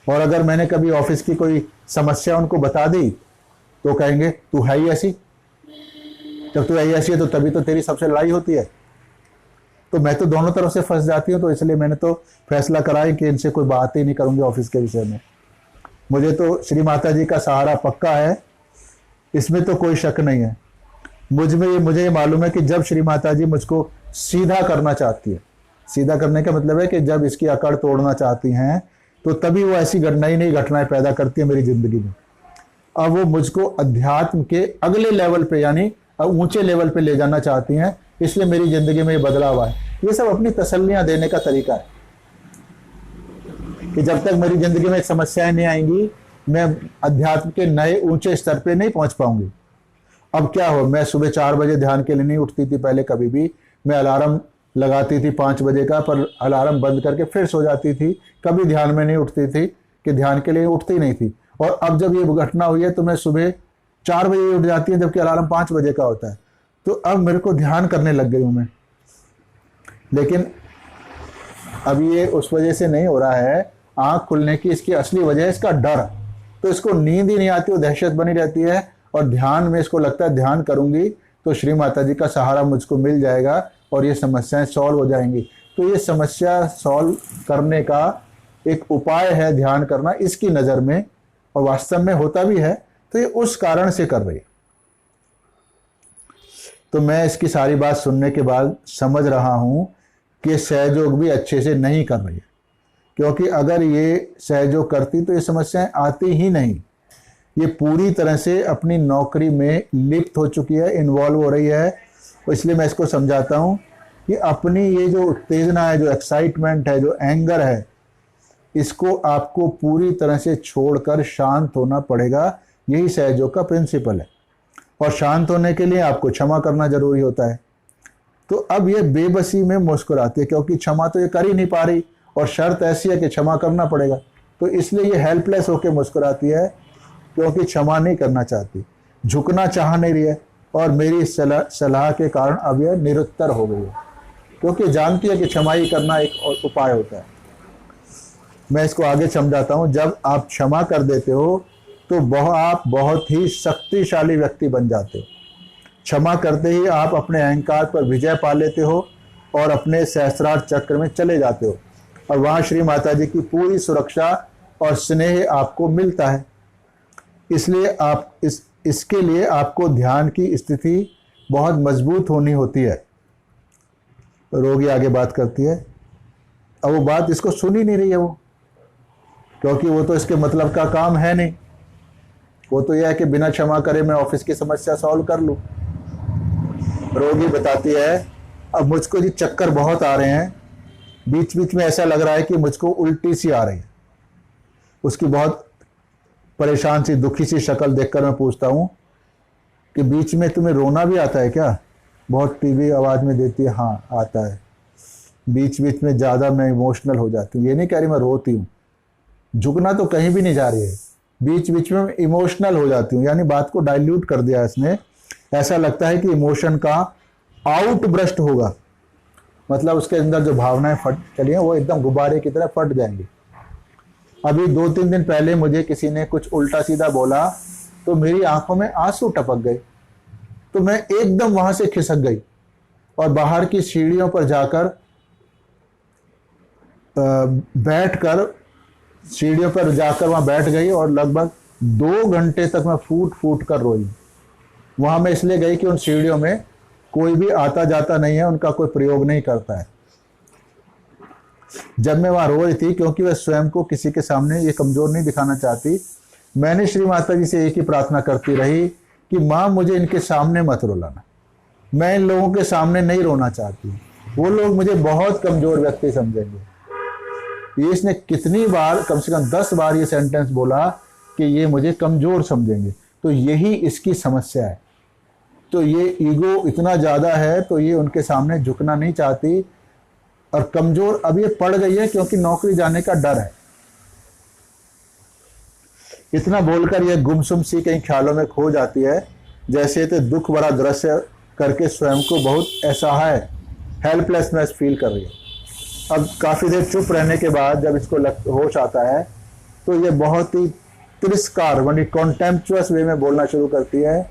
और अगर मैंने कभी ऑफिस की कोई समस्या उनको बता दी तो कहेंगे तू है ही ऐसी, जब तू है ही ऐसी है तो तभी तो तेरी सबसे लड़ाई होती है। तो मैं तो दोनों तरफ से फंस जाती हूँ। तो इसलिए मैंने तो फैसला करा है कि इनसे कोई बात ही नहीं करूँगी ऑफिस के विषय में। मुझे तो श्री माता जी का सहारा पक्का है, इसमें तो कोई शक नहीं है। मुझे ये मालूम है कि जब श्री माता जी मुझको सीधा करना चाहती है, सीधा करने का मतलब है कि जब इसकी अकड़ तोड़ना चाहती हैं तो तभी वो ऐसी नई घटनाएं पैदा करती है मेरी जिंदगी में। अब वो मुझको अध्यात्म के अगले लेवल पे, यानी ऊंचे लेवल पे ले जाना चाहती हैं, इसलिए मेरी जिंदगी में ये बदलाव आए। ये सब अपनी तसल्लियां देने का तरीका है। कि जब तक मेरी ज़िंदगी में समस्याएं नहीं आएंगी मैं अध्यात्म के नए ऊंचे स्तर पे नहीं पहुंच पाऊंगी। अब क्या हो, मैं सुबह 4 बजे ध्यान के लिए नहीं उठती थी पहले कभी भी। मैं अलार्म लगाती थी 5 बजे का, पर अलार्म बंद करके फिर सो जाती थी, कभी ध्यान में नहीं उठती थी कि ध्यान के लिए उठती नहीं थी। और अब जब ये घटना हुई है तो मैं सुबह 4 बजे उठ जाती है जबकि अलार्म 5 बजे का होता है। तो अब मेरे को ध्यान करने लग गई हूँ मैं। लेकिन अब ये उस वजह से नहीं हो रहा है, आँख खुलने की इसकी असली वजह है इसका डर। तो इसको नींद ही नहीं आती, वो दहशत बनी रहती है। और ध्यान में इसको लगता है ध्यान करूंगी तो श्री माता जी का सहारा मुझको मिल जाएगा और ये समस्याएं सॉल्व हो जाएंगी। तो ये समस्या सॉल्व करने का एक उपाय है ध्यान करना इसकी नज़र में, और वास्तव में होता भी है। तो ये उस कारण से कर रही है। तो मैं इसकी सारी बात सुनने के बाद समझ रहा हूं कि सहयोग भी अच्छे से नहीं कर रही है, क्योंकि अगर ये सहयोग करती तो ये समस्याएं आती ही नहीं। ये पूरी तरह से अपनी नौकरी में लिप्त हो चुकी है, इन्वॉल्व हो रही है। तो इसलिए मैं इसको समझाता हूँ कि अपनी ये जो उत्तेजना है, जो एक्साइटमेंट है, जो एंगर है, इसको आपको पूरी तरह से छोड़कर शांत होना पड़ेगा। यही सहयोग का प्रिंसिपल है। और शांत होने के लिए आपको क्षमा करना जरूरी होता है। तो अब ये बेबसी में मुस्कुराती है क्योंकि क्षमा तो ये कर ही नहीं पा रही और शर्त ऐसी है कि क्षमा करना पड़ेगा। तो इसलिए ये हेल्पलेस होकर मुस्कुराती है क्योंकि क्षमा नहीं करना चाहती, झुकना चाह नहीं रही है। और मेरी सलाह के कारण अब यह निरुत्तर हो गई है क्योंकि जानती है कि क्षमा ही करना एक उपाय होता है। मैं इसको आगे समझाता हूँ। जब आप क्षमा कर देते हो तो आप बहुत ही शक्तिशाली व्यक्ति बन जाते हो। क्षमा करते ही आप अपने अहंकार पर विजय पा लेते हो और अपने सहस्त्रार्थ चक्र में चले जाते हो और वहाँ श्री माता जी की पूरी सुरक्षा और स्नेह आपको मिलता है। इसलिए आप इसके लिए आपको ध्यान की स्थिति बहुत मजबूत होनी होती है। रोगी आगे बात करती है। अब वो बात इसको सुन ही नहीं रही है वो, क्योंकि वो तो इसके मतलब का काम है नहीं। वो तो यह है कि बिना क्षमा करे मैं ऑफिस की समस्या सॉल्व कर लूं। रोगी बताती है अब मुझको जी चक्कर बहुत आ रहे हैं, बीच बीच में ऐसा लग रहा है कि मुझको उल्टी सी आ रही है। उसकी बहुत परेशान सी दुखी सी शक्ल देखकर मैं पूछता हूँ कि बीच में तुम्हें रोना भी आता है क्या? बहुत टीवी आवाज़ में देती है हाँ आता है। बीच बीच में ज़्यादा मैं इमोशनल हो जाती हूँ। ये नहीं कह रही मैं रोती हूँ, झुकना तो कहीं भी नहीं जा रही है, बीच बीच में इमोशनल हो जाती हूँ। यानी बात को डाइल्यूट कर दिया इसने। ऐसा लगता है कि इमोशन का आउटब्रस्ट होगा, मतलब उसके अंदर जो भावनाएं फट चली हैं वो एकदम गुब्बारे की तरह फट जाएंगी। अभी 2-3 दिन पहले मुझे किसी ने कुछ उल्टा सीधा बोला तो मेरी आंखों में आंसू टपक गए। तो मैं एकदम वहां से खिसक गई और बाहर की सीढ़ियों पर जाकर वहां बैठ गई और लगभग 2 घंटे तक मैं फूट फूट कर रोई। वहां मैं इसलिए गई कि उन सीढ़ियों में कोई भी आता जाता नहीं है, उनका कोई प्रयोग नहीं करता है। जब मैं वहां रो रही थी क्योंकि वह स्वयं को किसी के सामने ये कमजोर नहीं दिखाना चाहती, मैंने श्री माता जी से एक ही प्रार्थना करती रही कि माँ मुझे इनके सामने मत रुलाना, मैं इन लोगों के सामने नहीं रोना चाहती, वो लोग मुझे बहुत कमजोर व्यक्ति समझेंगे। ये इसने कितनी बार, कम से कम 10 बार ये सेंटेंस बोला कि ये मुझे कमजोर समझेंगे। तो यही इसकी समस्या है। तो ये ईगो इतना ज़्यादा है तो ये उनके सामने झुकना नहीं चाहती और कमजोर अब ये पड़ गई है क्योंकि नौकरी जाने का डर है। इतना बोलकर ये गुमसुम सी कहीं ख्यालों में खो जाती है, जैसे तो दुख भरा दृश्य करके स्वयं को बहुत असहाय, हेल्पलेसनेस फील कर रही है। अब काफ़ी देर चुप रहने के बाद जब इसको होश आता है तो ये बहुत ही तिरस्कार यानी कॉन्टेम्पचुअस वे में बोलना शुरू करती है।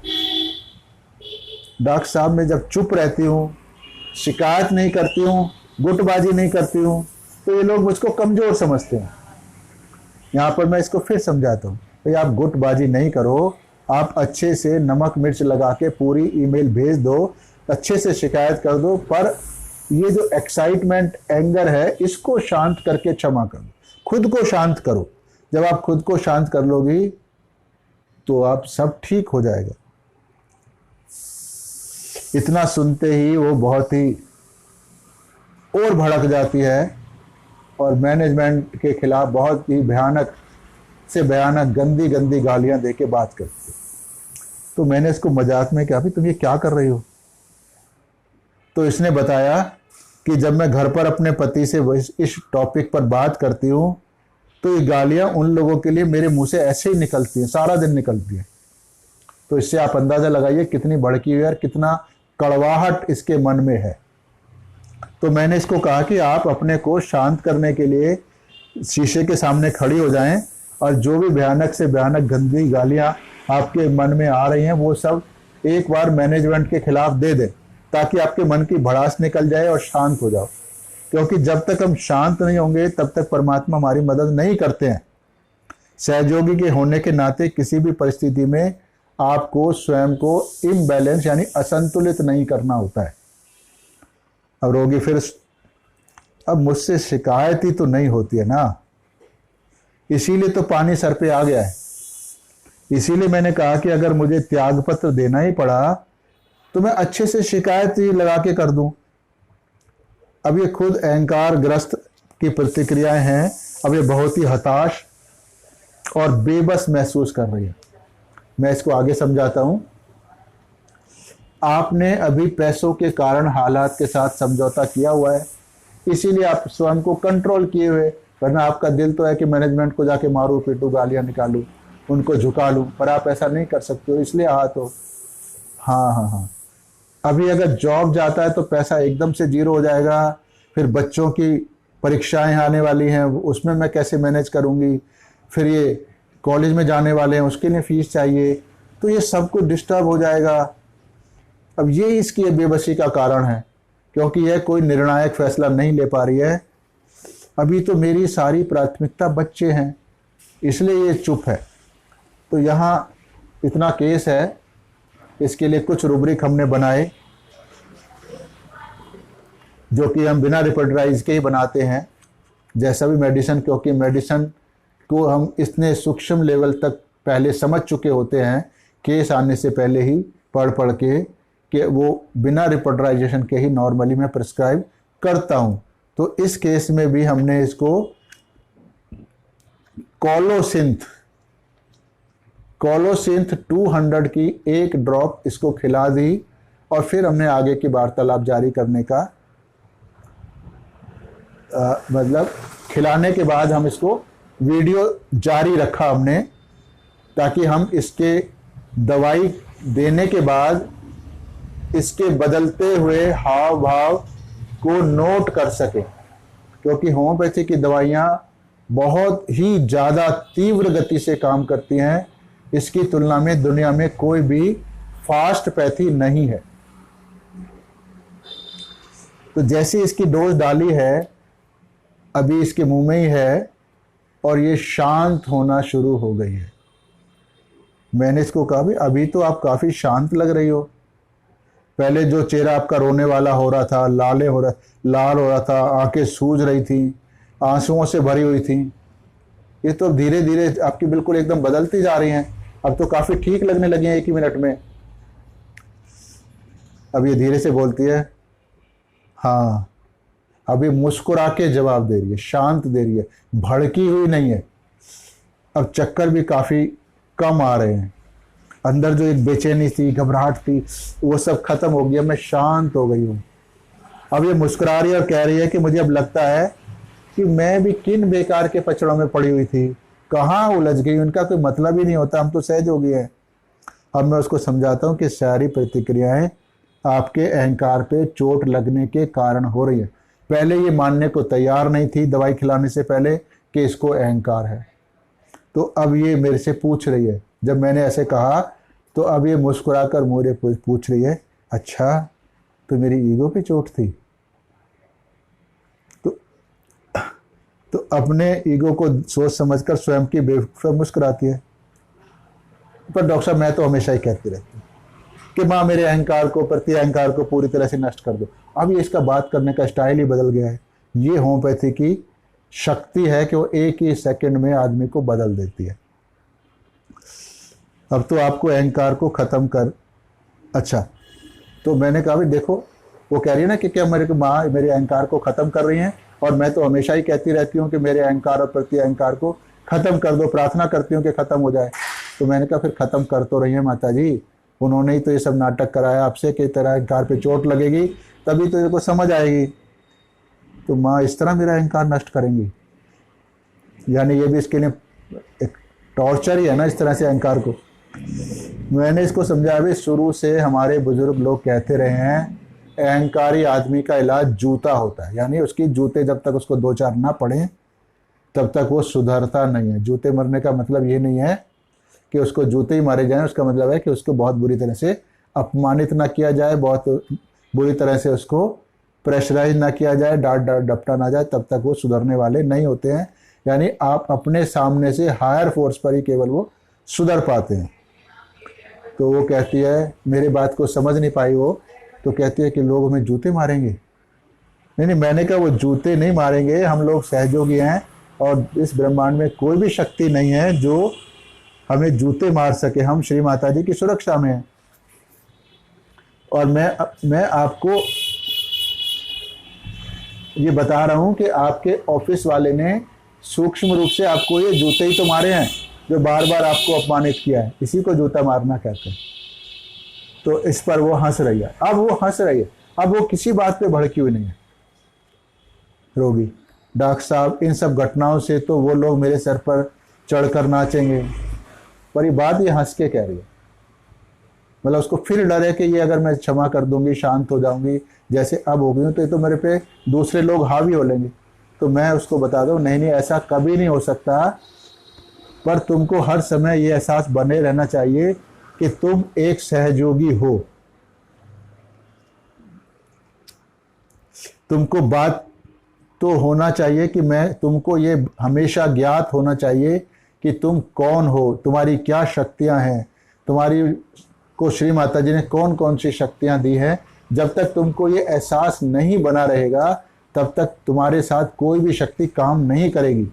डॉक्टर साहब मैं जब चुप रहती हूँ, शिकायत नहीं करती हूँ, गुटबाजी नहीं करती हूँ, तो ये लोग मुझको कमज़ोर समझते हैं। यहाँ पर मैं इसको फिर समझाता हूँ, भाई आप गुटबाजी नहीं करो, आप अच्छे से नमक मिर्च लगा के पूरी ईमेल भेज दो, अच्छे से शिकायत कर दो, पर ये जो एक्साइटमेंट एंगर है इसको शांत करके क्षमा करो, खुद को शांत करो। जब आप खुद को शांत कर लोगी तो आप सब ठीक हो जाएगा। इतना सुनते ही वो बहुत ही और भड़क जाती है और मैनेजमेंट के खिलाफ बहुत ही भयानक से भयानक गंदी गंदी गालियां दे के बात करती है। तो मैंने इसको मजाक में कहा, भाई तुम ये क्या कर रही हो? तो इसने बताया कि जब मैं घर पर अपने पति से इस टॉपिक पर बात करती हूँ तो ये गालियां उन लोगों के लिए मेरे मुंह से ऐसे ही निकलती हैं, सारा दिन निकलती हैं। तो इससे आप अंदाजा लगाइए कितनी भड़की हुई है और कितना कड़वाहट इसके मन में है। तो मैंने इसको कहा कि आप अपने को शांत करने के लिए शीशे के सामने खड़ी हो जाएं और जो भी भयानक से भयानक गंदी गालियां आपके मन में आ रही हैं वो सब एक बार मैनेजमेंट के खिलाफ दे दें, ताकि आपके मन की भड़ास निकल जाए और शांत हो जाओ। क्योंकि जब तक हम शांत नहीं होंगे तब तक परमात्मा हमारी मदद नहीं करते हैं। सहयोगी के होने के नाते किसी भी परिस्थिति में आपको स्वयं को इम्बैलेंस यानी असंतुलित नहीं करना होता है। अब रोगी फिर, अब मुझसे शिकायत ही तो नहीं होती है ना, इसीलिए तो पानी सर पे आ गया है। इसीलिए मैंने कहा कि अगर मुझे त्याग पत्र देना ही पड़ा तो मैं अच्छे से शिकायत ही लगा के कर दूं। अब ये खुद अहंकार ग्रस्त की प्रतिक्रियाएं हैं। अब ये बहुत ही हताश और बेबस महसूस कर रही है। मैं इसको आगे समझाता हूं। आपने अभी पैसों के कारण हालात के साथ समझौता किया हुआ है, इसीलिए आप स्वयं को कंट्रोल किए हुए, वरना आपका दिल तो है कि मैनेजमेंट को जाके मारूं पीटूं, गालियां निकालूं, उनको झुका लूं, पर आप ऐसा नहीं कर सकते हो, इसलिए आहत हो। हाँ, अभी अगर जॉब जाता है तो पैसा एकदम से जीरो हो जाएगा, फिर बच्चों की परीक्षाएं आने वाली हैं, उसमें मैं कैसे मैनेज करूंगी, फिर ये कॉलेज में जाने वाले हैं उसके लिए फीस चाहिए, तो ये सब कुछ डिस्टर्ब हो जाएगा। अब ये इसकी बेबसी का कारण है, क्योंकि यह कोई निर्णायक फैसला नहीं ले पा रही है। अभी तो मेरी सारी प्राथमिकता बच्चे हैं, इसलिए ये चुप है। तो यहाँ इतना केस है, इसके लिए कुछ रूब्रिक हमने बनाए जो कि हम बिना रिपोर्टराइज के ही बनाते हैं, जैसा भी मेडिसिन, क्योंकि मेडिसिन को हम इतने सूक्ष्म लेवल तक पहले समझ चुके होते हैं केस आने से पहले ही पढ़ के, कि वो बिना रिपोर्टराइजेशन के ही नॉर्मली मैं प्रिस्क्राइब करता हूँ। तो इस केस में भी हमने इसको कोलोसिंथ 200 की एक ड्रॉप इसको खिला दी और फिर हमने आगे की वार्तालाप जारी करने का मतलब खिलाने के बाद हम इसको वीडियो जारी रखा हमने, ताकि हम इसके दवाई देने के बाद इसके बदलते हुए हाव भाव को नोट कर सके, क्योंकि होम्योपैथी की दवाइयाँ बहुत ही ज़्यादा तीव्र गति से काम करती हैं। इसकी तुलना में दुनिया में कोई भी फास्ट पैथी नहीं है। तो जैसी इसकी डोज डाली है, अभी इसके मुंह में ही है और ये शांत होना शुरू हो गई है। मैंने इसको कहा, भी अभी तो आप काफ़ी शांत लग रही हो, पहले जो चेहरा आपका रोने वाला हो रहा था, लाल हो रहा था, आंखें सूज रही थी, आंसुओं से भरी हुई थी, ये तो धीरे धीरे आपकी बिल्कुल एकदम बदलती जा रही हैं। अब तो काफ़ी ठीक लगने लगी हैं 1 ही मिनट में। अब ये धीरे से बोलती है, हाँ, अभी मुस्कुरा के जवाब दे रही है, शांत दे रही है, भड़की हुई नहीं है। अब चक्कर भी काफ़ी कम आ रहे हैं, अंदर जो एक बेचैनी थी, घबराहट थी, वो सब खत्म हो गया, मैं शांत हो गई हूँ। अब ये मुस्कुरा रही है और कह रही है कि मुझे अब लगता है कि मैं भी किन बेकार के पचड़ों में पड़ी हुई थी, कहाँ उलझ गई, उनका कोई मतलब ही नहीं होता, हम तो सहज हो गए हैं। अब मैं उसको समझाता हूँ कि सारी प्रतिक्रियाएं आपके अहंकार पे चोट लगने के कारण हो रही है। पहले ये मानने को तैयार नहीं थी दवाई खिलाने से पहले कि इसको अहंकार है, तो अब ये मेरे से पूछ रही है। जब मैंने ऐसे कहा तो अब ये मुस्कुराकर मुझे पूछ रही है, अच्छा तो मेरी ईगो पे चोट थी। तो अपने ईगो को सोच समझकर स्वयं की बेवकूफ़ मुस्कुराती है। पर डॉक्टर साहब, मैं तो हमेशा ही कहती रहती हूँ कि माँ मेरे अहंकार को, प्रति अहंकार को पूरी तरह से नष्ट कर दो। अब ये इसका बात करने का स्टाइल ही बदल गया है। ये होम्योपैथी की शक्ति है कि वो 1 ही सेकंड में आदमी को बदल देती है। अब तो आपको अहंकार को ख़त्म कर, अच्छा, तो मैंने कहा भी देखो, वो कह रही है ना कि क्या मेरे को माँ मेरे अहंकार को ख़त्म कर रही हैं, और मैं तो हमेशा ही कहती रहती हूँ कि मेरे अहंकार और प्रति अहंकार को खत्म कर दो, प्रार्थना करती हूँ कि खत्म हो जाए। तो मैंने कहा फिर खत्म कर तो रही है माता जी, उन्होंने ही तो ये सब नाटक कराया आपसे कि तेरा अहंकार पे चोट लगेगी तभी तो को समझ आएगी। तो माँ इस तरह मेरा अहंकार नष्ट करेंगी, यानी ये भी इसके लिए एक टॉर्चर ही है ना इस तरह से अहंकार को। मैंने इसको समझाया भाई शुरू से हमारे बुजुर्ग लोग कहते रहे हैं अहंकारी आदमी का इलाज जूता होता है, यानी उसकी जूते जब तक उसको दो चार ना पड़े तब तक वो सुधरता नहीं है। जूते मरने का मतलब ये नहीं है कि उसको जूते ही मारे जाएं, उसका मतलब है कि उसको बहुत बुरी तरह से अपमानित ना किया जाए, बहुत बुरी तरह से उसको प्रेशराइज ना किया जाए, डांट डपटा ना जाए, तब तक वो सुधरने वाले नहीं होते हैं। यानी आप अपने सामने से हायर फोर्स पर ही केवल वो सुधर पाते हैं। तो वो कहती है, मेरे बात को समझ नहीं पाई वो, तो कहती है कि लोग हमें जूते मारेंगे। नहीं नहीं, मैंने कहा वो जूते नहीं मारेंगे, हम लोग सहयोगी हैं और इस ब्रह्मांड में कोई भी शक्ति नहीं है जो हमें जूते मार सके। हम श्री माता जी की सुरक्षा में हैं। और मैं आपको ये बता रहा हूं कि आपके ऑफिस वाले ने सूक्ष्म रूप से आपको ये जूते ही तो मारे हैं जो बार बार आपको अपमानित किया है, इसी को जूता मारना कहते हैं। तो इस पर वो हंस रही है। अब वो हंस रही है, अब वो किसी बात पे भड़की हुई नहीं है रोगी। डॉक्टर साहब इन सब घटनाओं से तो वो लोग मेरे सर पर चढ़कर नाचेंगे, पर ये बात ये हंस के कह रही है। मतलब उसको फिर डर है कि ये अगर मैं क्षमा कर दूंगी, शांत हो जाऊंगी जैसे अब हो गई हूँ, तो ये तो मेरे पे दूसरे लोग हावी हो लेंगे। तो मैं उसको बता दूं नहीं नहीं, ऐसा कभी नहीं हो सकता, पर तुमको हर समय ये एहसास बने रहना चाहिए कि तुम एक सहयोगी हो। तुमको बात तो होना चाहिए कि मैं तुमको ये हमेशा ज्ञात होना चाहिए कि तुम कौन हो, तुम्हारी क्या शक्तियां हैं, तुम्हारी को श्री माता जी ने कौन कौन सी शक्तियां दी हैं। जब तक तुमको ये एहसास नहीं बना रहेगा तब तक तुम्हारे साथ कोई भी शक्ति काम नहीं करेगी।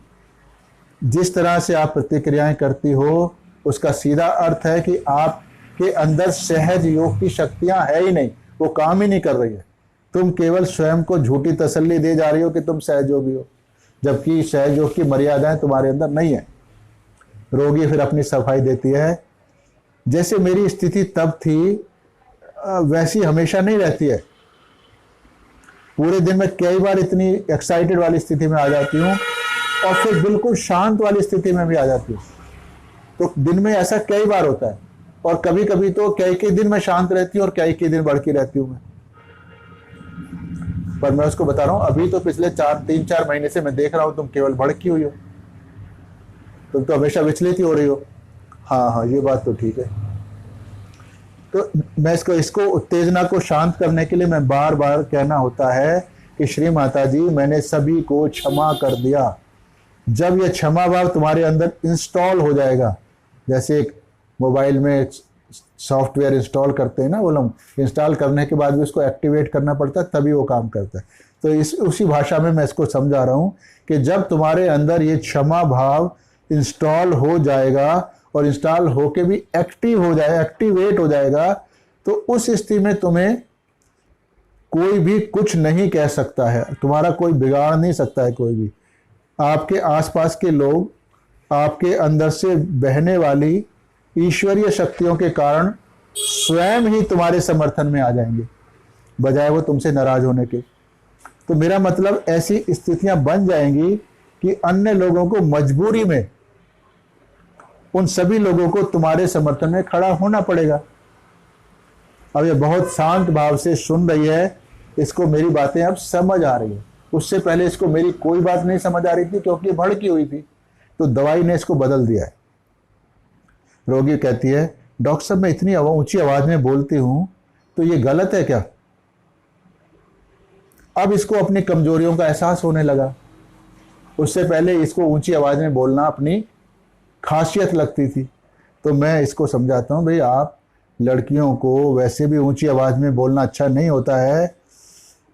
जिस तरह से आप प्रतिक्रियाएं करती हो उसका सीधा अर्थ है कि आपके अंदर सहज योग की शक्तियां है ही नहीं, वो काम ही नहीं कर रही है। तुम केवल स्वयं को झूठी तसल्ली दे जा रही हो कि तुम सहयोगी हो, जबकि सहयोग की मर्यादाएं तुम्हारे अंदर नहीं है। रोगी फिर अपनी सफाई देती है, जैसे मेरी स्थिति तब थी वैसी हमेशा नहीं रहती है। पूरे दिन में कई बार इतनी एक्साइटेड वाली स्थिति में आ जाती हूँ और फिर बिल्कुल शांत वाली स्थिति में भी आ जाती हूँ। तो दिन में ऐसा कई बार होता है, और कभी कभी तो कई दिन में शांत रहती हूँ और कई दिन भड़की रहती हूँ मैं। पर मैं उसको बता रहा हूँ अभी तो पिछले 3-4 महीने से मैं देख रहा हूँ तुम केवल भड़की हुई हो, तुम तो हमेशा विचलित ही हो रही हो। हाँ हाँ, ये बात तो ठीक है। तो मैं इसको उत्तेजना को शांत करने के लिए मैं बार बार कहना होता है कि श्री माता जी मैंने सभी को क्षमा कर दिया। जब यह क्षमा भाव तुम्हारे अंदर इंस्टॉल हो जाएगा, जैसे एक मोबाइल में सॉफ्टवेयर इंस्टॉल करते हैं ना, वो लोग इंस्टॉल करने के बाद भी उसको एक्टिवेट करना पड़ता है तभी वो काम करता है। तो उसी भाषा में मैं इसको समझा रहा हूँ कि जब तुम्हारे अंदर ये क्षमा भाव इंस्टॉल हो जाएगा और इंस्टॉल होके भी एक्टिव हो जाए, एक्टिवेट हो जाएगा, तो उस स्थिति में तुम्हें कोई भी कुछ नहीं कह सकता है, तुम्हारा कोई बिगाड़ नहीं सकता है कोई भी। आपके आसपास के लोग आपके अंदर से बहने वाली ईश्वरीय शक्तियों के कारण स्वयं ही तुम्हारे समर्थन में आ जाएंगे, बजाय वो तुमसे नाराज होने के। तो मेरा मतलब ऐसी स्थितियां बन जाएंगी कि अन्य लोगों को मजबूरी में उन सभी लोगों को तुम्हारे समर्थन में खड़ा होना पड़ेगा। अब ये बहुत शांत भाव से सुन रही है, इसको मेरी बातें अब समझ आ रही है। उससे पहले इसको मेरी कोई बात नहीं समझ आ रही थी क्योंकि भड़की हुई थी, तो दवाई ने इसको बदल दिया है। रोगी कहती है, डॉक्टर साहब मैं इतनी ऊंची आवाज में बोलती हूं तो ये गलत है क्या? अब इसको अपनी कमजोरियों का एहसास होने लगा। उससे पहले इसको ऊंची आवाज में बोलना अपनी खासियत लगती थी। तो मैं इसको समझाता हूँ, भाई आप लड़कियों को वैसे भी ऊंची आवाज में बोलना अच्छा नहीं होता है।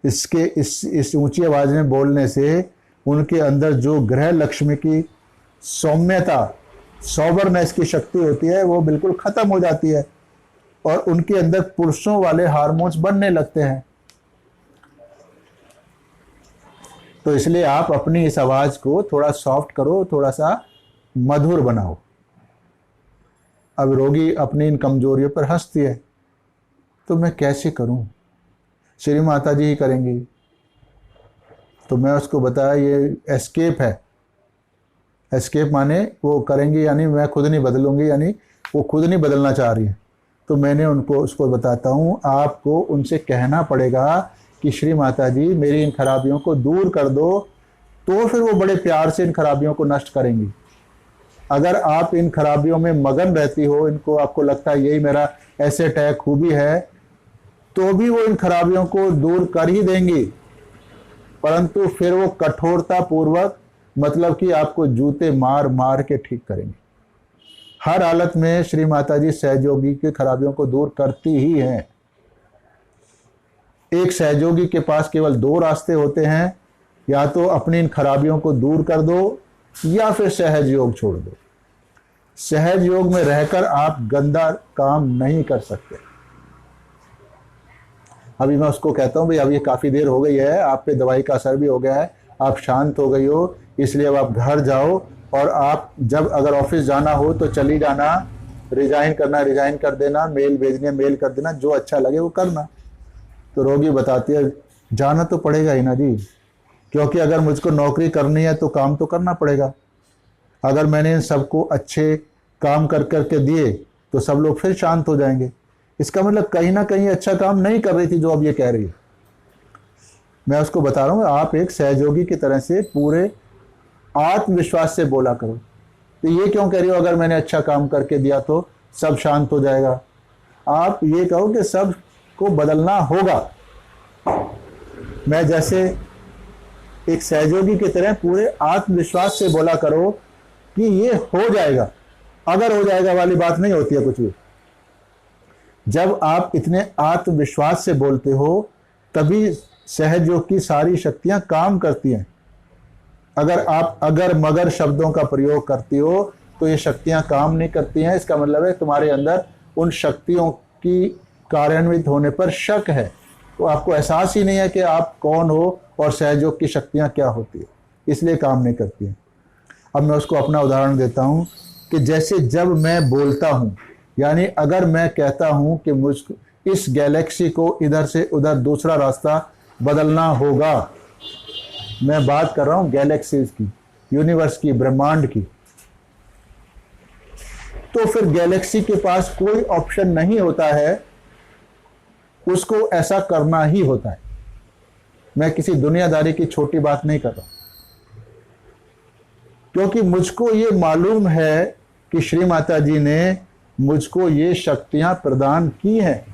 इस ऊंची आवाज में बोलने से उनके अंदर जो ग्रह लक्ष्मी की सौम्यता, सॉबरनेस की शक्ति होती है वो बिल्कुल खत्म हो जाती है और उनके अंदर पुरुषों वाले हार्मोन्स बनने लगते हैं। तो इसलिए आप अपनी इस आवाज़ को थोड़ा सॉफ्ट करो, थोड़ा सा मधुर बनाओ। अब रोगी अपनी इन कमजोरियों पर हंसती है, तो मैं कैसे करूं? श्री माता जी ही करेंगी। तो मैं उसको बताया ये एस्केप है। एस्केप माने वो करेंगी, यानी मैं खुद नहीं बदलूंगी, यानी वो खुद नहीं बदलना चाह रही है। तो मैंने उसको बताता हूँ, आपको उनसे कहना पड़ेगा कि श्री माता जी मेरी इन खराबियों को दूर कर दो, तो फिर वो बड़े प्यार से इन खराबियों को नष्ट करेंगी। अगर आप इन खराबियों में मगन रहती हो, इनको आपको लगता है यही मेरा एसेट है, खूबी है, तो भी वो इन खराबियों को दूर कर ही देंगी, परंतु फिर वो कठोरता पूर्वक, मतलब कि आपको जूते मार मार के ठीक करेंगे। हर हालत में श्री माता जी सहयोगी की खराबियों को दूर करती ही हैं। एक सहयोगी के पास केवल दो रास्ते होते हैं, या तो अपनी इन खराबियों को दूर कर दो या फिर सहज योग छोड़ दो। सहज योग में रहकर आप गंदा काम नहीं कर सकते। अभी मैं उसको कहता हूं भाई अब ये काफ़ी देर हो गई है, आप पे दवाई का असर भी हो गया है, आप शांत हो गई हो, इसलिए अब आप घर जाओ, और आप जब अगर ऑफिस जाना हो तो चली जाना, रिजाइन करना रिजाइन कर देना, मेल भेजनी है मेल कर देना, जो अच्छा लगे वो करना। तो रोगी बताती है जाना तो पड़ेगा ही ना जी, क्योंकि अगर मुझको नौकरी करनी है तो काम तो करना पड़ेगा। अगर मैंने इन सबको अच्छे काम कर करके दिए तो सब लोग फिर शांत हो जाएंगे। इसका मतलब कहीं ना कहीं अच्छा काम नहीं कर रही थी जो अब ये कह रही है। मैं उसको बता रहा हूँ आप एक सहयोगी की तरह से पूरे आत्मविश्वास से बोला करो। तो ये क्यों कह रही हो अगर मैंने अच्छा काम करके दिया तो सब शांत हो जाएगा? आप ये कहो कि सब को बदलना होगा। मैं जैसे एक सहयोगी की तरह पूरे आत्मविश्वास से बोला करो कि ये हो जाएगा। अगर हो जाएगा वाली बात नहीं होती है कुछ भी। जब आप इतने आत्मविश्वास से बोलते हो तभी सहयोग की सारी शक्तियां काम करती हैं। अगर आप अगर मगर शब्दों का प्रयोग करती हो तो ये शक्तियां काम नहीं करती हैं। इसका मतलब है तुम्हारे अंदर उन शक्तियों की कार्यान्वित होने पर शक है, तो आपको एहसास ही नहीं है कि आप कौन हो और सहयोग की शक्तियां क्या होती है, इसलिए काम नहीं करती हैं। अब मैं उसको अपना उदाहरण देता हूं कि जैसे जब मैं बोलता हूं, यानी अगर मैं कहता हूं कि मुझको इस गैलेक्सी को इधर से उधर दूसरा रास्ता बदलना होगा, मैं बात कर रहा हूं गैलेक्सीज की, यूनिवर्स की, ब्रह्मांड की, तो फिर गैलेक्सी के पास कोई ऑप्शन नहीं होता है, उसको ऐसा करना ही होता है। मैं किसी दुनियादारी की छोटी बात नहीं कर रहा, क्योंकि मुझको ये मालूम है कि श्री माता जी ने मुझको ये शक्तियां प्रदान की हैं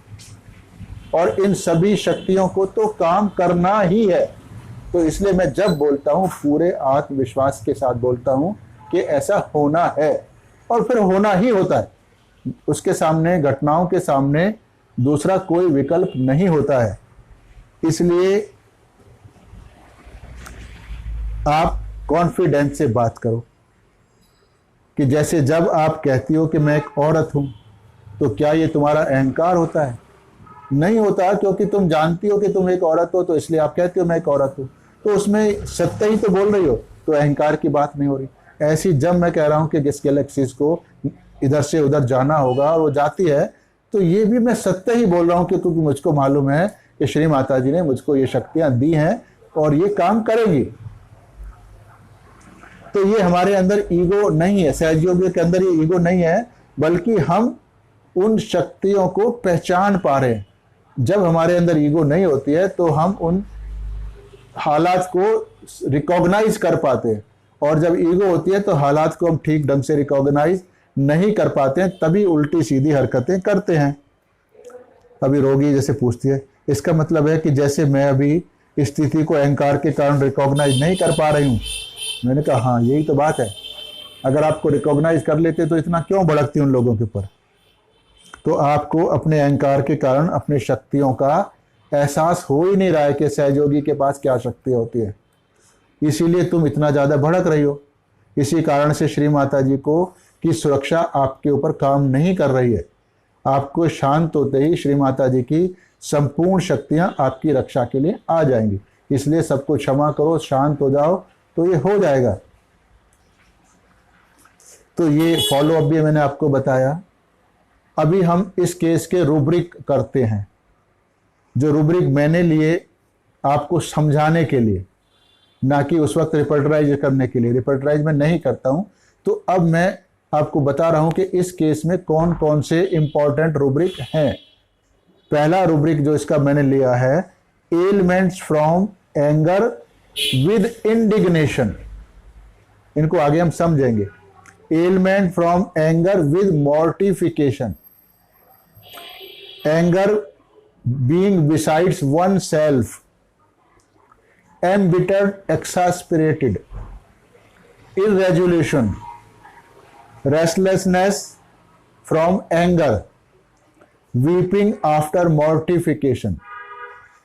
और इन सभी शक्तियों को तो काम करना ही है। तो इसलिए मैं जब बोलता हूं पूरे आत्मविश्वास के साथ बोलता हूं कि ऐसा होना है और फिर होना ही होता है। उसके सामने, घटनाओं के सामने दूसरा कोई विकल्प नहीं होता है। इसलिए आप कॉन्फिडेंस से बात करो कि जैसे जब आप कहती हो कि मैं एक औरत हूं, तो क्या ये तुम्हारा अहंकार होता है? नहीं होता, क्योंकि तुम जानती हो कि तुम एक औरत हो, तो इसलिए आप कहती हो मैं एक औरत हूं, तो उसमें सत्य ही तो बोल रही हो, तो अहंकार की बात नहीं हो रही। ऐसी जब मैं कह रहा हूं कि जिस गैलेक्सीज को इधर से उधर जाना होगा और वो जाती है, तो ये भी मैं सत्य ही बोल रहा हूं, क्योंकि मुझको मालूम है कि श्री माता जी ने मुझको ये शक्तियां दी हैं और ये काम करेंगी। तो ये हमारे अंदर ईगो नहीं है, सहयोगियों के अंदर ये ईगो नहीं है, बल्कि हम उन शक्तियों को पहचान पा रहे हैं। जब हमारे अंदर ईगो नहीं होती है तो हम उन हालात को रिकॉग्नाइज कर पाते हैं, और जब ईगो होती है तो हालात को हम ठीक ढंग से रिकॉग्नाइज नहीं कर पाते हैं, तभी उल्टी सीधी हरकतें करते हैं। अभी रोगी जैसे पूछती है, इसका मतलब है कि जैसे मैं अभी स्थिति को अहंकार के कारण रिकॉग्नाइज नहीं कर पा रही हूँ। मैंने कहा हाँ, यही तो बात है। अगर आपको रिकॉग्नाइज कर लेते तो इतना क्यों भड़कती उन लोगों के ऊपर? तो आपको अपने अहंकार के कारण अपनी शक्तियों का एहसास हो ही नहीं रहा है कि सहयोगी के पास क्या शक्ति होती है, इसीलिए तुम इतना ज़्यादा भड़क रही हो। इसी कारण से श्री माता जी को की सुरक्षा आपके ऊपर काम नहीं कर रही है। आपको शांत होते ही श्री माता जी की संपूर्ण शक्तियां आपकी रक्षा के लिए आ जाएंगी। इसलिए सबको क्षमा करो, शांत हो जाओ, तो ये हो जाएगा। तो ये फॉलो अप भी मैंने आपको बताया। अभी हम इस केस के रूब्रिक करते हैं, जो रूब्रिक मैंने लिए आपको समझाने के लिए, ना कि उस वक्त रिपर्टराइज करने के लिए। रिपर्टराइज मैं नहीं करता हूं। तो अब मैं आपको बता रहा हूं कि इस केस में कौन कौन से इंपॉर्टेंट रूब्रिक हैं। पहला रूब्रिक जो इसका मैंने लिया है, elements from anger with indignation. इनको आगे हम समझेंगे। Element from anger with mortification. Anger being besides one self, embittered, exasperated, irresolution, restlessness from anger, weeping after mortification।